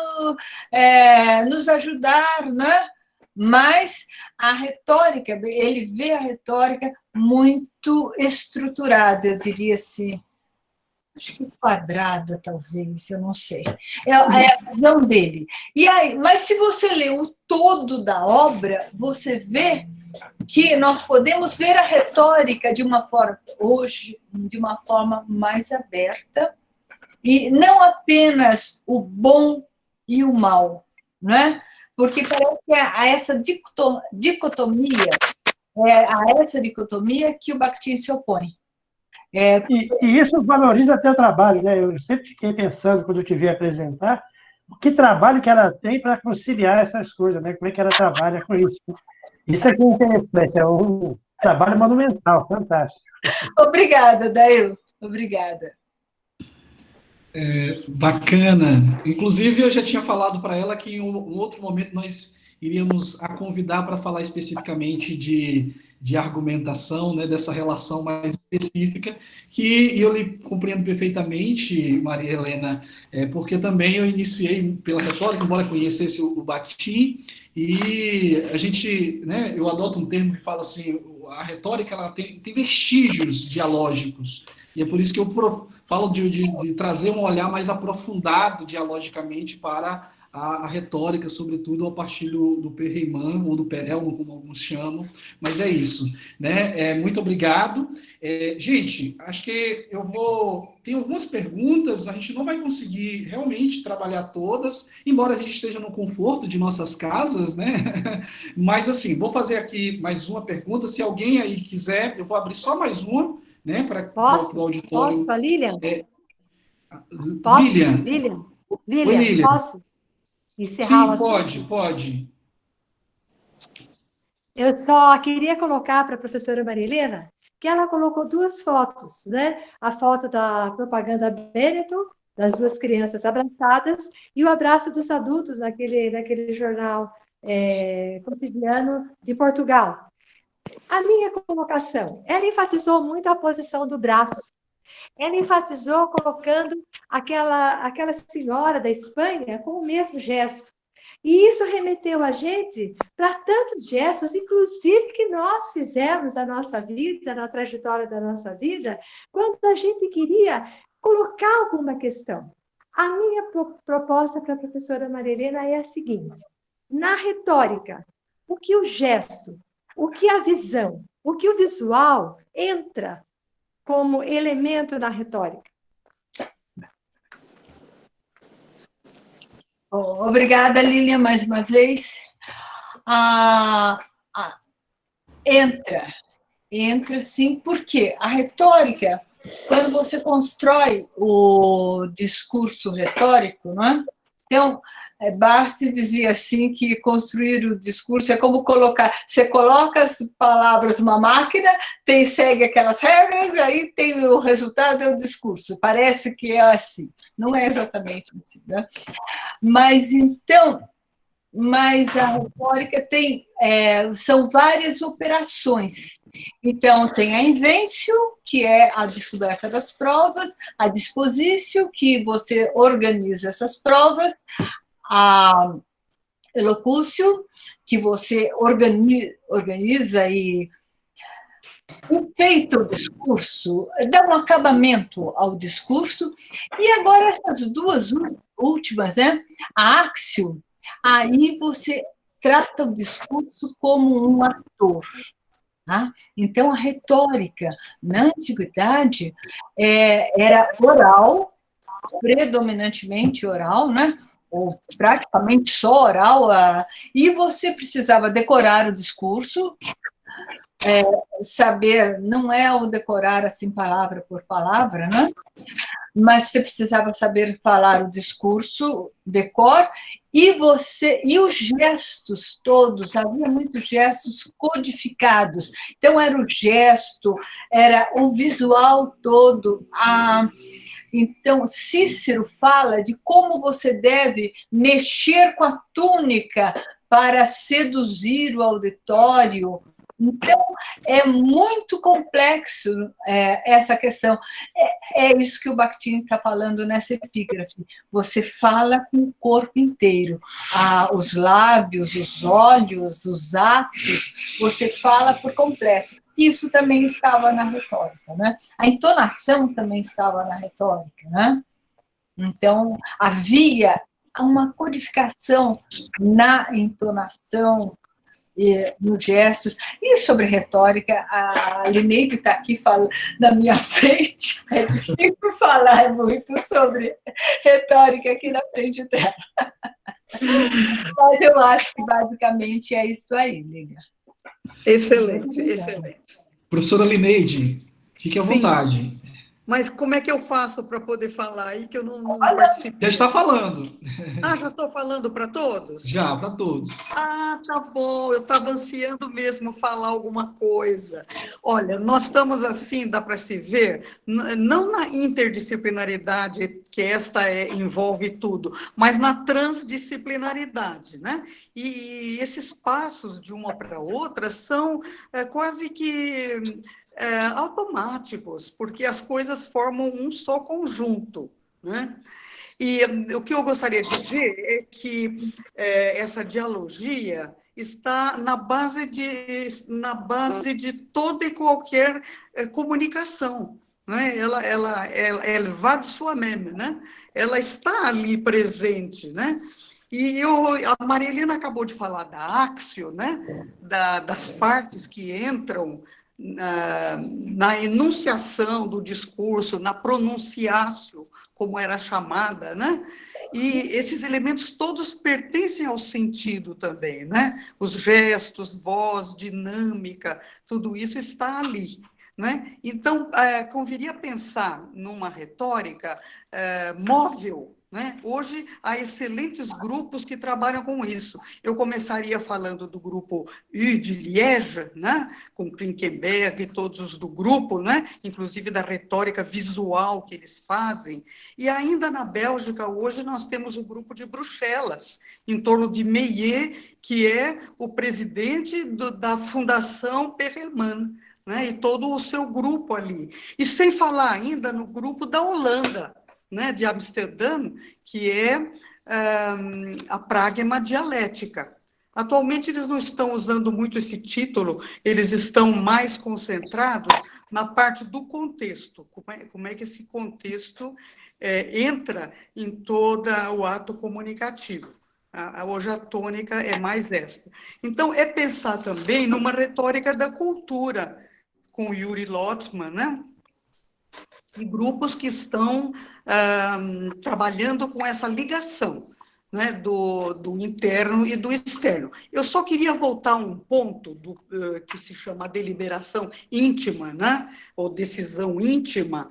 nos ajudar, né? Mas a retórica, ele vê a retórica muito estruturada, eu diria assim. Acho que quadrada, talvez, eu não sei. É a visão dele. Mas se você lê o todo da obra, você vê que nós podemos ver a retórica de uma forma mais aberta, e não apenas o bom e o mal, né? Porque parece que há essa dicotomia, que o Bakhtin se opõe. E isso valoriza até o trabalho, né? Eu sempre fiquei pensando, quando eu te vi apresentar, que trabalho que ela tem para conciliar essas coisas, né? Como é que ela trabalha com isso. Isso aqui é interessante, é um trabalho monumental, fantástico. Obrigada, Dail. Obrigada. Bacana. Inclusive, eu já tinha falado para ela que em um outro momento nós iríamos a convidar para falar especificamente de argumentação, né, dessa relação mais específica, que eu lhe compreendo perfeitamente, Maria Helena, porque também eu iniciei pela retórica, embora conhecesse o Bakhtin, e a gente, né, eu adoto um termo que fala assim, a retórica ela tem vestígios dialógicos, e é por isso que eu falo de trazer um olhar mais aprofundado dialogicamente para a retórica, sobretudo a partir do Perelman, ou do Perelman, como alguns chamam, mas é isso, né? Muito obrigado. Gente, acho que tem algumas perguntas, a gente não vai conseguir realmente trabalhar todas, embora a gente esteja no conforto de nossas casas, né? Mas, assim, vou fazer aqui mais uma pergunta, se alguém aí quiser, eu vou abrir só mais uma, né, para o auditório. Posso, a Lilian? Posso? Lilian? Oi, Lilian. Posso encerrar Sim, o assunto? pode. Eu só queria colocar para a professora Maria Helena que ela colocou duas fotos, né? A foto da propaganda Benetton, das duas crianças abraçadas, e o abraço dos adultos naquele jornal cotidiano de Portugal. A minha colocação, ela enfatizou muito a posição do braço. Ela enfatizou colocando aquela senhora da Espanha com o mesmo gesto. E isso remeteu a gente para tantos gestos, inclusive que nós fizemos na nossa vida, na trajetória da nossa vida, quando a gente queria colocar alguma questão. A minha proposta para a professora Maria Helena é a seguinte: na retórica, o que o gesto, o que a visão, o que o visual entra como elemento na retórica? Obrigada, Lilian, mais uma vez. Entra sim, porque a retórica, quando você constrói o discurso retórico, não é? Então, Barthes dizia assim que construir o discurso é como você coloca as palavras numa máquina, segue aquelas regras, e aí tem o resultado, é o discurso. Parece que é assim. Não é exatamente assim, né? Mas a retórica são várias operações. Então, tem a inventio, que é a descoberta das provas, a dispositio, que você organiza essas provas, a elocutio, que você organiza e feito o discurso, dá um acabamento ao discurso, e agora essas duas últimas, né? A axio, aí você trata o discurso como um ator. Tá? Então, a retórica, na antiguidade, era oral, predominantemente oral, né? Ou praticamente só oral, e você precisava decorar o discurso, saber, não é o decorar assim palavra por palavra, né? Mas você precisava saber falar o discurso, decor, e os gestos todos, havia muitos gestos codificados. Então, era o gesto, era o visual todo. Então, Cícero fala de como você deve mexer com a túnica para seduzir o auditório. Então, é muito complexo essa questão. É isso que o Bakhtin está falando nessa epígrafe. Você fala com o corpo inteiro. Os lábios, os olhos, os atos, você fala por completo. Isso também estava na retórica, né? A entonação também estava na retórica, né? Então, havia uma codificação na entonação, nos gestos. E sobre retórica, a Lineide está aqui na minha frente, é difícil falar muito sobre retórica aqui na frente dela. Mas eu acho que basicamente é isso aí, Lilian. Excelente, excelente. Professora Lineide, fique à vontade. Mas como é que eu faço para poder falar aí que eu não participo? Já está falando. Ah, já estou falando para todos? Já, para todos. Ah, tá bom, eu estava ansiando mesmo falar alguma coisa. Olha, nós estamos assim, dá para se ver, não na interdisciplinaridade, que esta envolve tudo, mas na transdisciplinaridade, né? E esses passos de uma para outra são quase que automáticos, porque as coisas formam um só conjunto, né? E o que eu gostaria de dizer é que essa dialogia está na base de toda e qualquer comunicação, né? Ela va de soi-même, né? Ela está ali presente, né? E a Maria Helena acabou de falar da axio, né? Das partes que entram na enunciação do discurso, na pronunciação, como era chamada, né? E esses elementos todos pertencem ao sentido também, né? Os gestos, voz, dinâmica, tudo isso está ali, né? Então, conviria pensar numa retórica móvel, né? Hoje, há excelentes grupos que trabalham com isso. Eu começaria falando do grupo U de Liège, né? Com Klinkenberg e todos os do grupo, né? Inclusive da retórica visual que eles fazem. E ainda na Bélgica, hoje, nós temos o grupo de Bruxelas, em torno de Meillet, que é o presidente da Fundação Perelman, né? E todo o seu grupo ali. E sem falar ainda no grupo da Holanda, né, de Amsterdã, que é a pragma dialética. Atualmente, eles não estão usando muito esse título, eles estão mais concentrados na parte do contexto, como é que esse contexto entra em todo o ato comunicativo. Hoje a tônica é mais esta. Então, é pensar também numa retórica da cultura, com Yuri Lotman, né? E grupos que estão trabalhando com essa ligação, né, do interno e do externo. Eu só queria voltar a um ponto que se chama deliberação íntima, né, ou decisão íntima,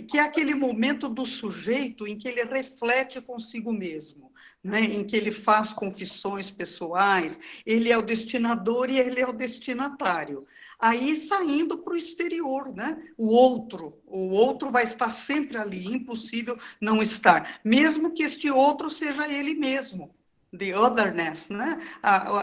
que é aquele momento do sujeito em que ele reflete consigo mesmo, né, em que ele faz confissões pessoais, ele é o destinador e ele é o destinatário. Aí saindo para o exterior, né? O outro vai estar sempre ali, impossível não estar, mesmo que este outro seja ele mesmo, the otherness, né?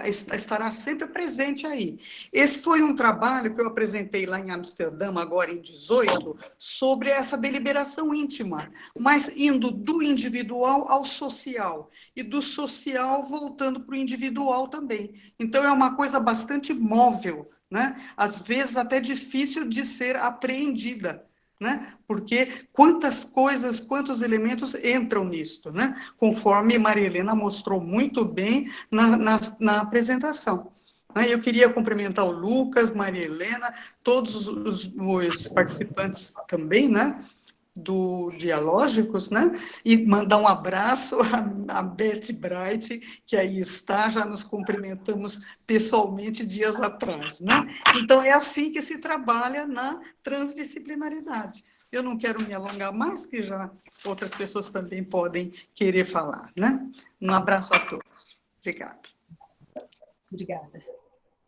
Estará sempre presente aí. Esse foi um trabalho que eu apresentei lá em Amsterdã, agora em 18, sobre essa deliberação íntima, mas indo do individual ao social, e do social voltando para o individual também. Então, é uma coisa bastante móvel, né? Às vezes até difícil de ser apreendida, né? Porque quantas coisas, quantos elementos entram nisto, né? Conforme Maria Helena mostrou muito bem na apresentação. Eu queria cumprimentar o Lucas, Maria Helena, todos os participantes também, né? Do Dialógicos, né? E mandar um abraço a Beth Bright, que aí está, já nos cumprimentamos pessoalmente dias atrás, né? Então, é assim que se trabalha na transdisciplinaridade. Eu não quero me alongar mais, que já outras pessoas também podem querer falar, né? Um abraço a todos. Obrigada. Obrigada.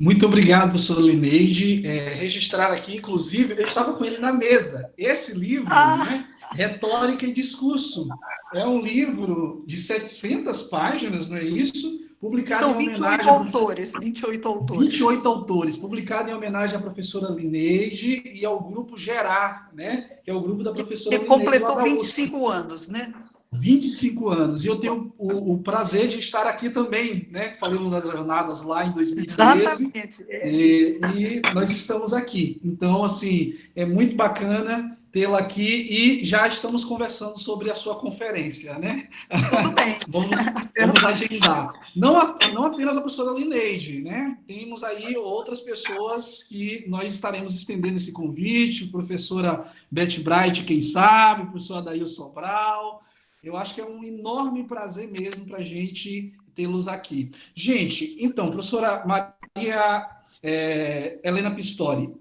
Muito obrigado, professora Lineide. Registrar aqui, inclusive, eu estava com ele na mesa. Esse livro, né, Retórica e Discurso, é um livro de 700 páginas, não é isso? Publicado São em 28 homenagem autores, 28 autores. 28 autores, publicado em homenagem à professora Lineide e ao grupo Gerar, né, que é o grupo da professora Lineide. Que Lineide, completou 25 anos, né? 25 anos. E eu tenho o prazer de estar aqui também, né? Falei nas jornadas lá em 2013. Exatamente. E nós estamos aqui. Então, assim, é muito bacana tê-la aqui e já estamos conversando sobre a sua conferência, né? Tudo bem. Vamos agendar. Não apenas a professora Lineide, né? Temos aí outras pessoas que nós estaremos estendendo esse convite, professora Beth Bright, quem sabe, professora Adair Sobral. Eu acho que é um enorme prazer mesmo para a gente tê-los aqui. Gente, então, professora Maria Helena Pistori,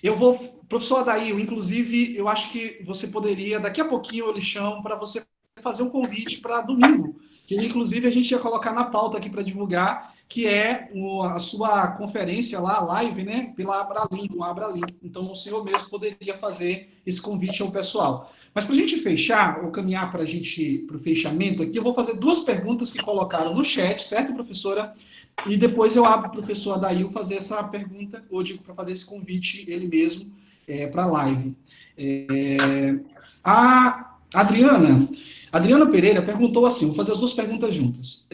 eu vou Professor Adail, inclusive, eu acho que você poderia, daqui a pouquinho eu lhe chamo para você fazer um convite para domingo, que inclusive a gente ia colocar na pauta aqui para divulgar, que é a sua conferência lá, a live, né, pela Abralim, o Abralim. Então, o senhor mesmo poderia fazer esse convite ao pessoal. Mas para a gente fechar, ou caminhar para o fechamento aqui, eu vou fazer 2 perguntas que colocaram no chat, certo, professora? E depois eu abro para o professor Adail fazer essa pergunta, ou digo, para fazer esse convite ele mesmo, para a live. A Adriana Pereira perguntou assim, vou fazer as 2 perguntas juntas.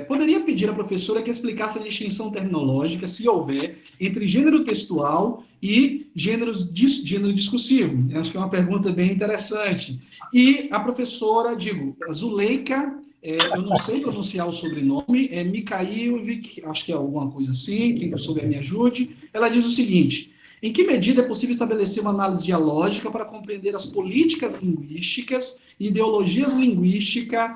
Poderia pedir à professora que explicasse a distinção terminológica, se houver, entre gênero textual e gênero discursivo? Eu acho que é uma pergunta bem interessante. E a professora, Zuleika, eu não sei pronunciar o sobrenome, é Mikhailvik, acho que é alguma coisa assim, quem souber me ajude. Ela diz o seguinte: em que medida é possível estabelecer uma análise dialógica para compreender as políticas linguísticas e ideologias linguísticas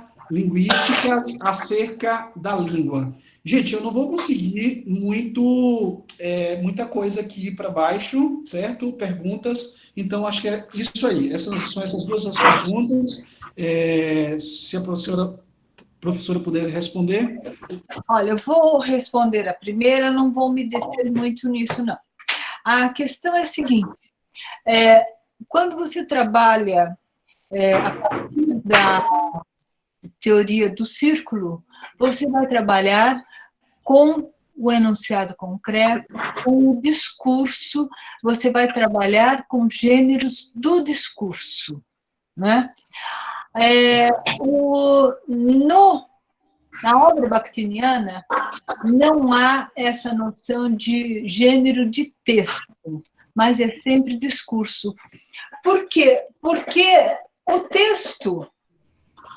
acerca da língua? Gente, eu não vou conseguir muita coisa aqui para baixo, certo? Perguntas. Então, acho que é isso aí. São essas 2 as perguntas. Se a professora puder responder. Olha, eu vou responder a primeira, não vou me deter muito nisso, não. A questão é a seguinte, quando você trabalha a partir da teoria do círculo, você vai trabalhar com o enunciado concreto, com o discurso, você vai trabalhar com gêneros do discurso, né? Na obra bakhtiniana, não há essa noção de gênero de texto, mas é sempre discurso. Por quê? Porque o texto,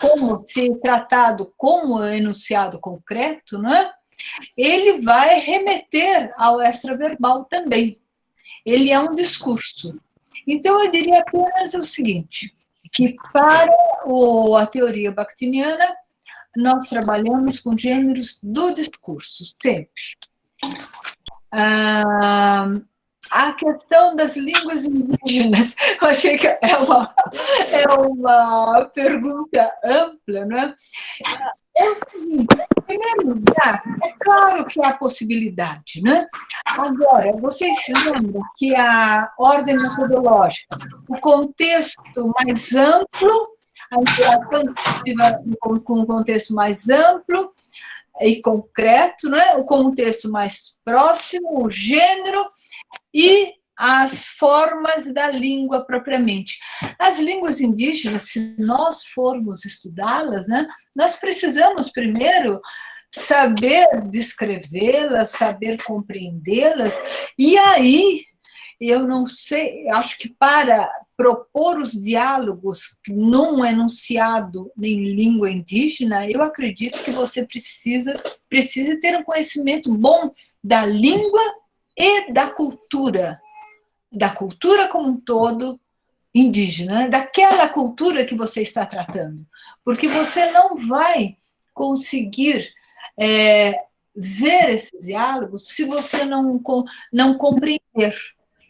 como se tratado como enunciado concreto, né, ele vai remeter ao extraverbal também. Ele é um discurso. Então, eu diria apenas o seguinte, que para a teoria bakhtiniana, nós trabalhamos com gêneros do discurso, sempre. A questão das línguas indígenas, eu achei que é uma pergunta ampla, né? Em primeiro lugar, é claro que há possibilidade, né? Agora, vocês se lembram que a ordem metodológica, o contexto mais amplo, a interação com um contexto mais amplo e concreto, né? O contexto mais próximo, o gênero e as formas da língua propriamente. As línguas indígenas, se nós formos estudá-las, né, nós precisamos primeiro saber descrevê-las, saber compreendê-las, e aí, eu não sei, acho que para propor os diálogos num enunciado em língua indígena, eu acredito que você precisa ter um conhecimento bom da língua e da cultura como um todo indígena, daquela cultura que você está tratando, porque você não vai conseguir ver esses diálogos se você não compreender.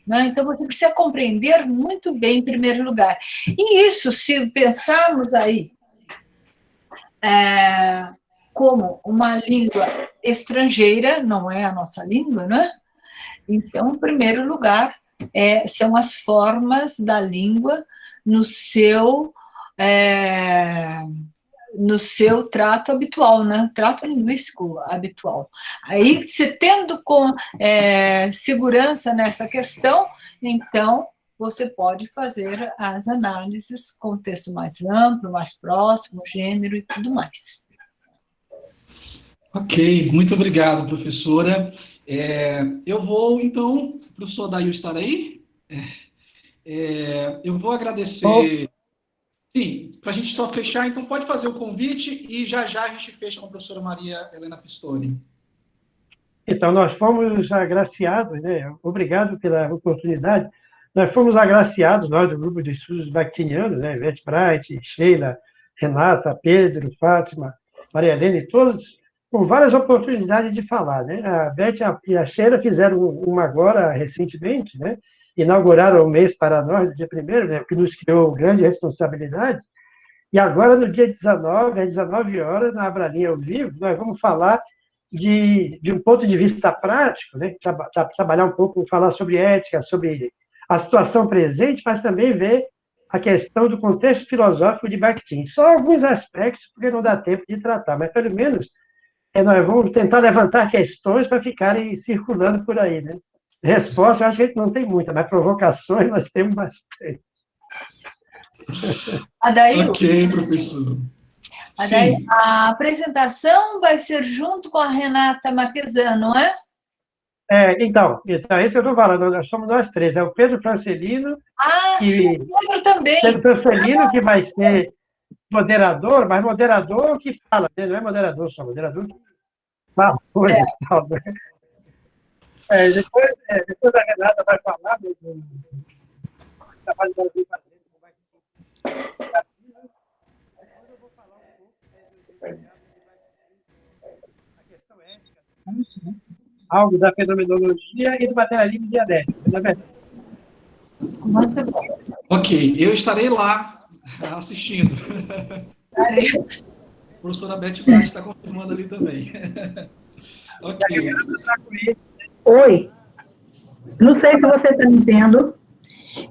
Né? Então, você precisa compreender muito bem, em primeiro lugar. E isso, se pensarmos aí como uma língua estrangeira, não é a nossa língua, né? Então, em primeiro lugar, são as formas da língua no seu trato habitual, né? Trato linguístico habitual. Aí, se tendo com segurança nessa questão, então, você pode fazer as análises com texto mais amplo, mais próximo, gênero e tudo mais. Ok, muito obrigado, professora. Eu vou, então, o professor Adail estar aí? Eu vou agradecer... Sim, para a gente só fechar, então pode fazer o convite e já a gente fecha com a professora Maria Helena Pistori. Então, nós fomos agraciados, né? Obrigado pela oportunidade. Nós fomos agraciados, nós do Grupo de Estudos Bakhtinianos, né? Ivete Bright, Sheila, Renata, Pedro, Fátima, Maria Helena e todos, com várias oportunidades de falar, né? A Beth e a Sheila fizeram uma agora, recentemente, né? inauguraram o mês para nós, no dia 1º, né, que nos criou grande responsabilidade. E agora, no dia 19, às 19 horas, na Abralinha ao vivo, nós vamos falar de um ponto de vista prático, né, trabalhar um pouco, falar sobre ética, sobre a situação presente, mas também ver a questão do contexto filosófico de Bakhtin. Só alguns aspectos, porque não dá tempo de tratar, mas pelo menos nós vamos tentar levantar questões para ficarem circulando por aí, né? Resposta, eu acho que a gente não tem muita, mas provocações nós temos bastante. Adaildo, Ok, professor. Adaildo, Sim. a apresentação vai ser junto com a Renata Marquesan, não é? Então, esse eu estou falando, nós somos nós três, é o Pedro Francelino, Sim, o Pedro também. Pedro Francelino, que vai ser moderador, mas moderador que fala, né? Não é moderador só, moderador que fala coisas e tal, né? Depois a Renata vai falar do trabalho que ela vem fazendo com o Bakhtin. Eu vou falar um pouco da questão ética, algo da fenomenologia e do materialismo dialético, não é verdade? Ok, eu estarei lá assistindo. Estaremos. A professora Beth Braz está confirmando ali também. Ok. Oi, não sei se você está me vendo.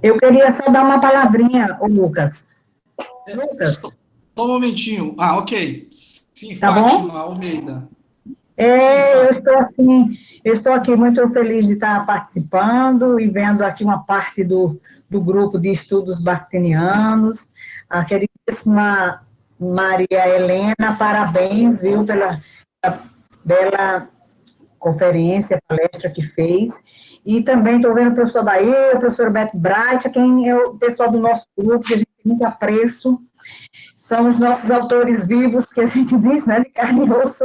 Eu queria só dar uma palavrinha, ô Lucas. Lucas? Só um momentinho. Ok. Sim, Tá Fátima bom? Almeida. Eu estou aqui muito feliz de estar participando e vendo aqui uma parte do grupo de estudos bakhtinianos. A queridíssima Maria Helena, parabéns, viu, pela bela conferência, palestra que fez. E também estou vendo o professor Daí, o professor Beth Bright, quem é o pessoal do nosso grupo, que a gente tem muito apreço. São os nossos autores vivos, que a gente diz, né, de carne e osso.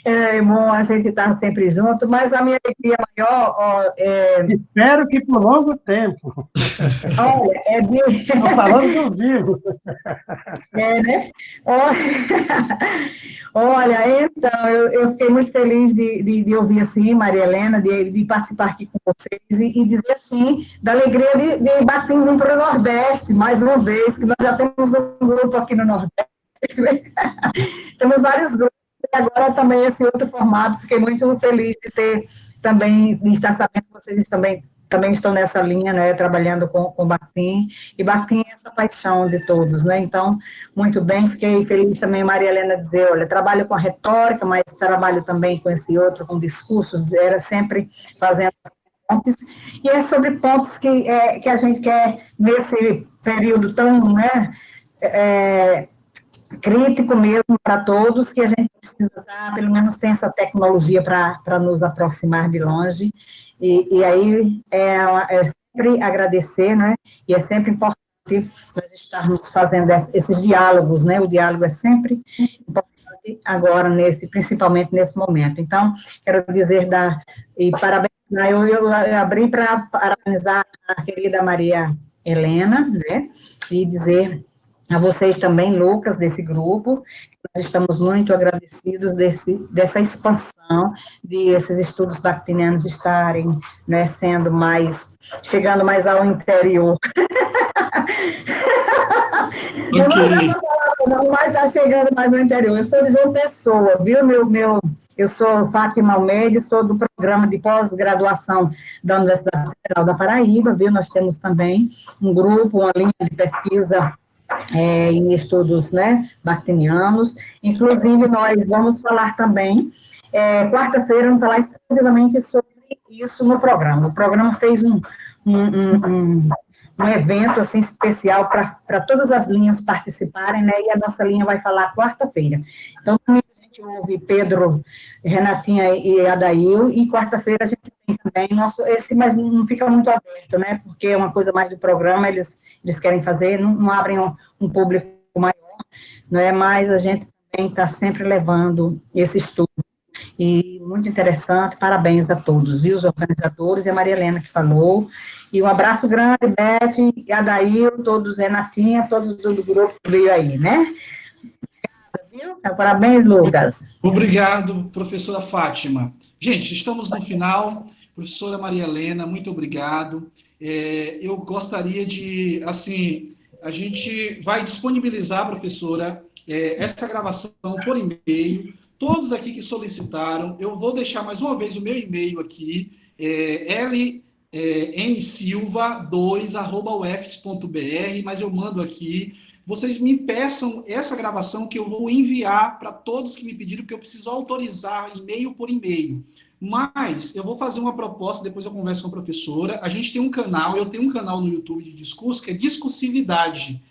É bom a gente estar sempre junto, mas a minha alegria maior... Espero que por longo tempo. Olha, Estou falando do vivo. Né? Olha, então, eu fiquei muito feliz de ouvir assim, Maria Helena, de participar aqui com vocês e dizer assim, da alegria de Bakhtin vir para o Nordeste, mais uma vez, que nós já temos um grupo aqui no Nordeste, temos vários grupos, e agora também esse outro formato, fiquei muito feliz de ter também, de estar sabendo que vocês também estão nessa linha, né, trabalhando com Bakhtin, e Bakhtin é essa paixão de todos, né, então, muito bem, fiquei feliz também, Maria Helena, dizer, olha, trabalho com a retórica, mas trabalho também com esse outro, com discursos, era sempre fazendo pontes, e é sobre pontos que a gente quer, nesse período tão, né, crítico mesmo para todos, que a gente precisa pelo menos ter essa tecnologia para nos aproximar de longe, e aí é sempre agradecer, né, e é sempre importante nós estarmos fazendo esses diálogos, né, o diálogo é sempre importante agora, principalmente nesse momento. Então, quero dizer, e parabéns, eu abri para parabenizar a querida Maria Helena, né, e dizer a vocês também, Lucas, desse grupo, nós estamos muito agradecidos dessa expansão, de esses estudos bakhtinianos estarem, né, chegando mais ao interior. Não vai estar chegando mais ao interior, eu sou de João Pessoa, viu, eu sou Fátima Almeida, sou do programa de pós-graduação da Universidade Federal da Paraíba, viu, nós temos também um grupo, uma linha de pesquisa em estudos, né, bakhtinianos. Inclusive, nós vamos falar também, quarta-feira, vamos falar exclusivamente sobre isso no programa. O programa fez um evento, assim, especial para todas as linhas participarem, né, e a nossa linha vai falar quarta-feira. Então, a gente ouve Pedro, Renatinha e Adail, e quarta-feira a gente tem também mas não fica muito aberto, né, porque é uma coisa mais do programa, eles querem fazer, não abrem um público maior, né, mas a gente também está sempre levando esse estudo, e muito interessante, parabéns a todos, viu, os organizadores, e a Maria Helena que falou, e um abraço grande, Beth, Adail, todos, Renatinha, todos do grupo que veio aí, né? Viu? Parabéns, Lucas. Obrigado, professora Fátima. Gente, estamos no final. Professora Maria Helena, muito obrigado. eu gostaria de, assim, a gente vai disponibilizar, professora, essa gravação por e-mail. Todos aqui que solicitaram, eu vou deixar mais uma vez o meu e-mail aqui, nsilva2@ufs.br, mas eu mando aqui. Vocês me peçam essa gravação que eu vou enviar para todos que me pediram, porque eu preciso autorizar e-mail por e-mail. Mas eu vou fazer uma proposta, depois eu converso com a professora. A gente tem um canal, eu tenho um canal no YouTube de discurso, que é Discursividade.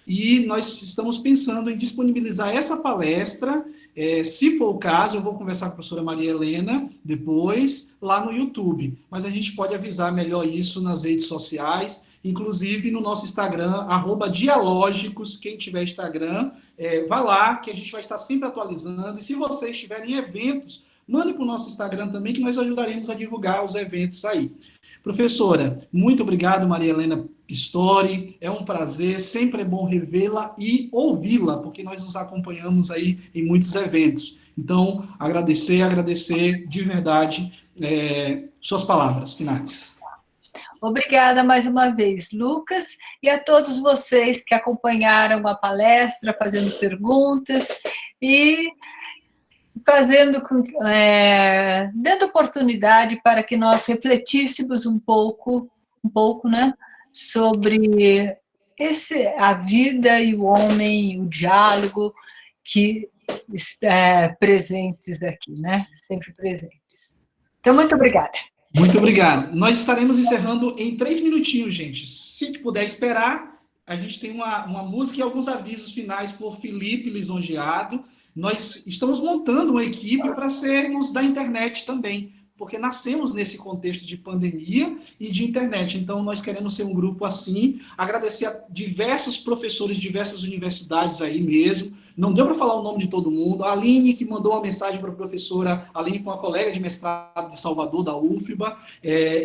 E nós estamos pensando em disponibilizar essa palestra. Se for o caso, eu vou conversar com a professora Maria Helena depois, lá no YouTube. Mas a gente pode avisar melhor isso nas redes sociais, inclusive no nosso Instagram, @dialógicos. Quem tiver Instagram, vai lá, que a gente vai estar sempre atualizando. E se vocês tiverem eventos, mande para o nosso Instagram também, que nós ajudaremos a divulgar os eventos aí. Professora, muito obrigado, Maria Helena Pistori. É um prazer, sempre é bom revê-la e ouvi-la, porque nós nos acompanhamos aí em muitos eventos. Então, agradecer de verdade suas palavras finais. Obrigada mais uma vez, Lucas, e a todos vocês que acompanharam a palestra, fazendo perguntas e dando oportunidade para que nós refletíssemos um pouco, né, sobre a vida e o homem, o diálogo que estão presentes aqui, né, sempre presentes. Então, muito obrigada. Muito obrigado. Nós estaremos encerrando em 3 minutinhos, gente. Se puder esperar, a gente tem uma música e alguns avisos finais por Felipe Lisonjeado. Nós estamos montando uma equipe para sermos da internet também, porque nascemos nesse contexto de pandemia e de internet. Então, nós queremos ser um grupo assim. Agradecer a diversos professores de diversas universidades aí mesmo. Não deu para falar o nome de todo mundo. A Aline, que mandou uma mensagem para a professora. A Aline foi uma colega de mestrado de Salvador, da UFBA.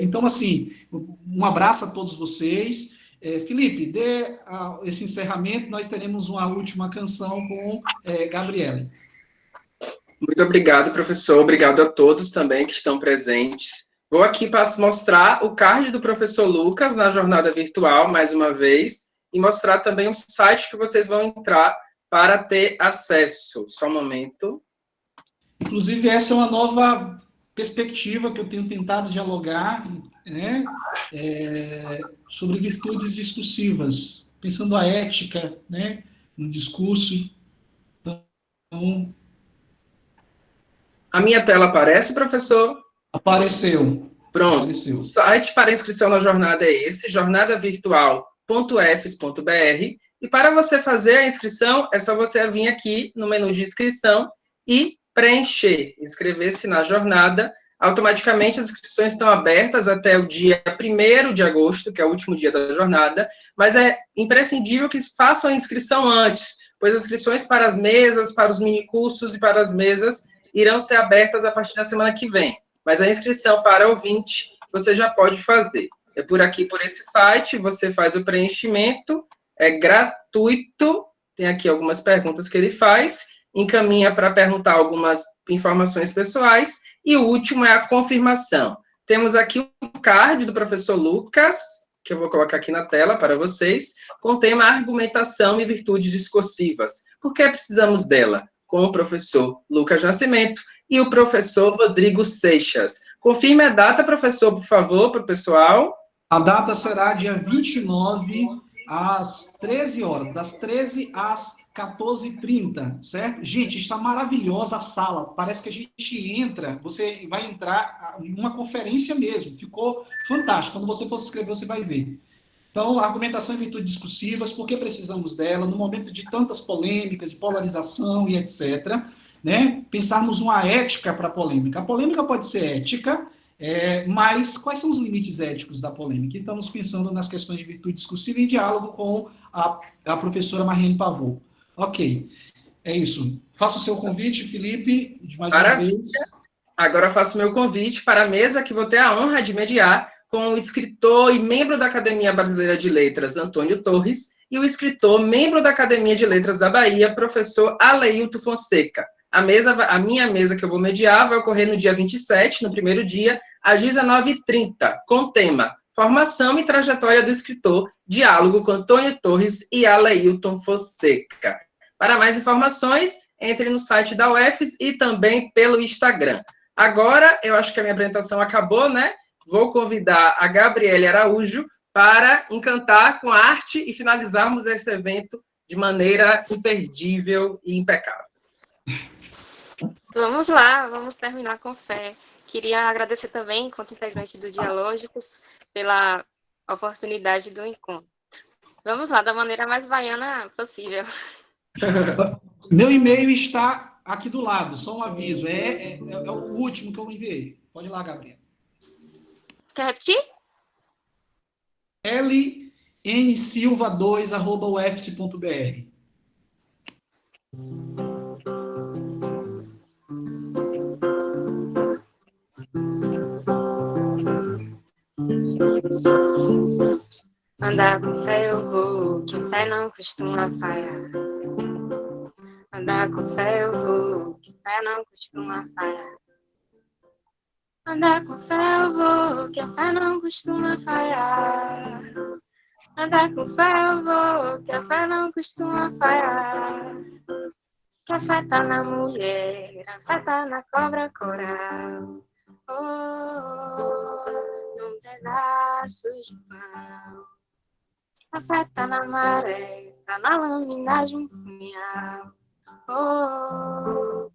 Então, assim, um abraço a todos vocês. Felipe, dê esse encerramento. Nós teremos uma última canção com Gabriele. Muito obrigado, professor. Obrigado a todos também que estão presentes. Vou aqui para mostrar o card do professor Lucas na jornada virtual, mais uma vez, e mostrar também um site que vocês vão entrar para ter acesso. Só um momento. Inclusive, essa é uma nova perspectiva que eu tenho tentado dialogar, né, sobre virtudes discursivas, pensando a ética, né, no discurso. Então, a minha tela aparece, professor? Apareceu. Pronto. Apareceu. O site para inscrição na jornada é esse, jornadavirtual.ufs.br. E para você fazer a inscrição, é só você vir aqui no menu de inscrição e preencher, inscrever-se na jornada. Automaticamente as inscrições estão abertas até o dia 1º de agosto, que é o último dia da jornada, mas é imprescindível que façam a inscrição antes, pois as inscrições para as mesas, para os minicursos e para as mesas irão ser abertas a partir da semana que vem. Mas a inscrição para ouvinte você já pode fazer. É por aqui, por esse site, você faz o preenchimento, é gratuito, tem aqui algumas perguntas que ele faz, encaminha para perguntar algumas informações pessoais, e o último é a confirmação. Temos aqui o card do professor Lucas, que eu vou colocar aqui na tela para vocês, com o tema argumentação e virtudes discursivas. Por que precisamos dela? Com o professor Lucas Nascimento e o professor Rodrigo Seixas. Confirme a data, professor, por favor, para o pessoal. A data será dia 29, às 13 horas, das 13 às 14h30, certo? Gente, está maravilhosa a sala, parece que a gente entra, você vai entrar em uma conferência mesmo, ficou fantástico, quando você for se inscrever, você vai ver. Então, argumentação e virtudes discursivas, por que precisamos dela, no momento de tantas polêmicas, de polarização e etc., né? Pensarmos uma ética para a polêmica. A polêmica pode ser ética, mas quais são os limites éticos da polêmica? Estamos pensando nas questões de virtude discursiva em diálogo com a professora Mariane Pavô. Ok, é isso. Faça o seu convite, Felipe, de mais uma vez. Agora faço meu convite para a mesa que vou ter a honra de mediar com o escritor e membro da Academia Brasileira de Letras, Antônio Torres, e o escritor, membro da Academia de Letras da Bahia, professor Aleilton Fonseca. A minha mesa que eu vou mediar vai ocorrer no dia 27, no primeiro dia, às 19h30, com o tema Formação e Trajetória do Escritor, diálogo com Antônio Torres e Aleilton Fonseca. Para mais informações, entre no site da UFES e também pelo Instagram. Agora, eu acho que a minha apresentação acabou, né? Vou convidar a Gabriele Araújo para encantar com a arte e finalizarmos esse evento de maneira imperdível e impecável. Vamos lá, vamos terminar com fé. Queria agradecer também, enquanto integrante do Dialógicos, pela oportunidade do encontro. Vamos lá, da maneira mais baiana possível. Meu e-mail está aqui do lado, só um aviso. É o último que eu enviei. Pode ir lá, Gabriel. Quer repetir? lnsilva2@ufs.br. Andar com fé eu vou, que fé não costuma falhar. Andar com fé eu vou, que fé não costuma falhar. Andar com fé eu vou, que a fé não costuma falhar. Andar com fé eu vou, que a fé não costuma falhar. Que a fé tá na mulher, a fé tá na cobra coral. Oh, num pedaço de pão. A fé tá na maré, tá na lâmina de um punhal. Oh,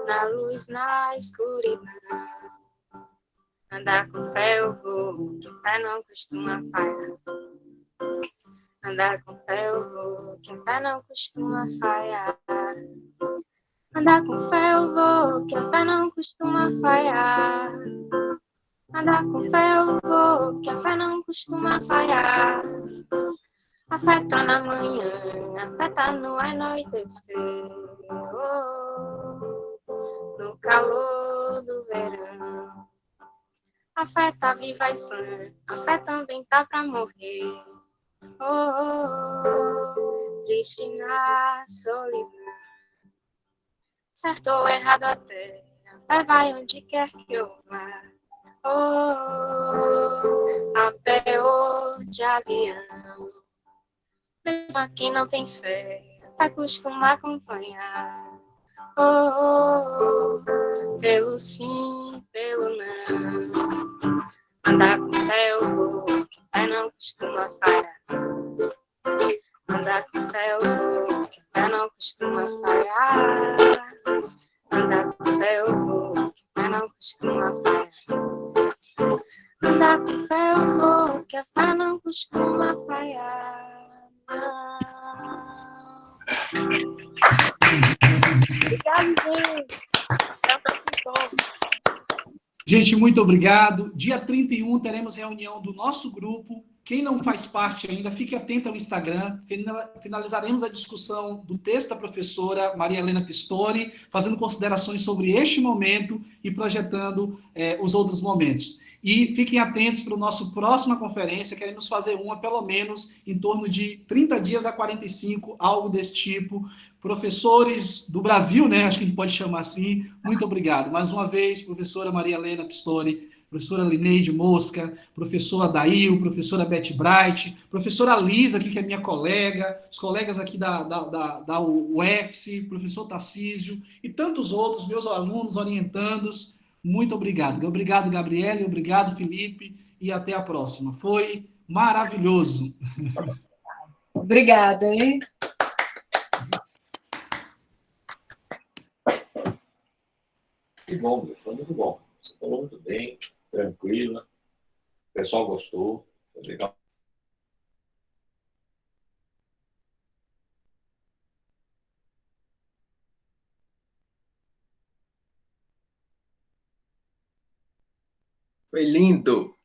na luz, na escuridão. Andar com fé eu vou, que fé não costuma falhar. Andar com fé eu vou, que a fé não costuma falhar. Andar com fé eu vou, que a fé não costuma falhar. Andar com fé eu vou, que a fé não costuma falhar. A fé tá na manhã, a fé tá no anoitecer. Oh, no calor do verão. A fé tá viva e sã, a fé também tá pra morrer. Oh, triste na solidão. Certo ou errado até, a fé vai onde quer que eu vá. Oh, a pé ou de avião. Mesmo a quem não tem fé, a fé costuma acompanhar. Oh, pelo sim, pelo não. Andar com fé eu vou, que fé não costuma falhar. Andar com fé eu vou, que fé não costuma falhar. Andar com fé eu vou, que fé não costuma falhar. Andar com fé eu vou, que a fé não costuma falhar. Obrigada, gente. Até o próximo encontro. Gente, muito obrigado. Dia 31 teremos reunião do nosso grupo. Quem não faz parte ainda, fique atento ao Instagram. Finalizaremos a discussão do texto da professora Maria Helena Pistori, fazendo considerações sobre este momento e projetando os outros momentos. E fiquem atentos para a nossa próxima conferência. Queremos fazer uma, pelo menos, em torno de 30 dias a 45, algo desse tipo. Professores do Brasil, né? Acho que a gente pode chamar assim. Muito obrigado. Mais uma vez, professora Maria Helena Pistori, professora Lineide Mosca, professora Dail, professora Beth Bright, professora Lisa, aqui, que é minha colega, os colegas aqui da UFS, professor Tarcísio, e tantos outros, meus alunos, orientandos. Muito obrigado. Obrigado, Gabriele, obrigado, Felipe, e até a próxima. Foi maravilhoso. Obrigada, hein? Que bom, foi muito bom. Você falou muito bem, tranquila. O pessoal gostou. Foi legal. Foi lindo.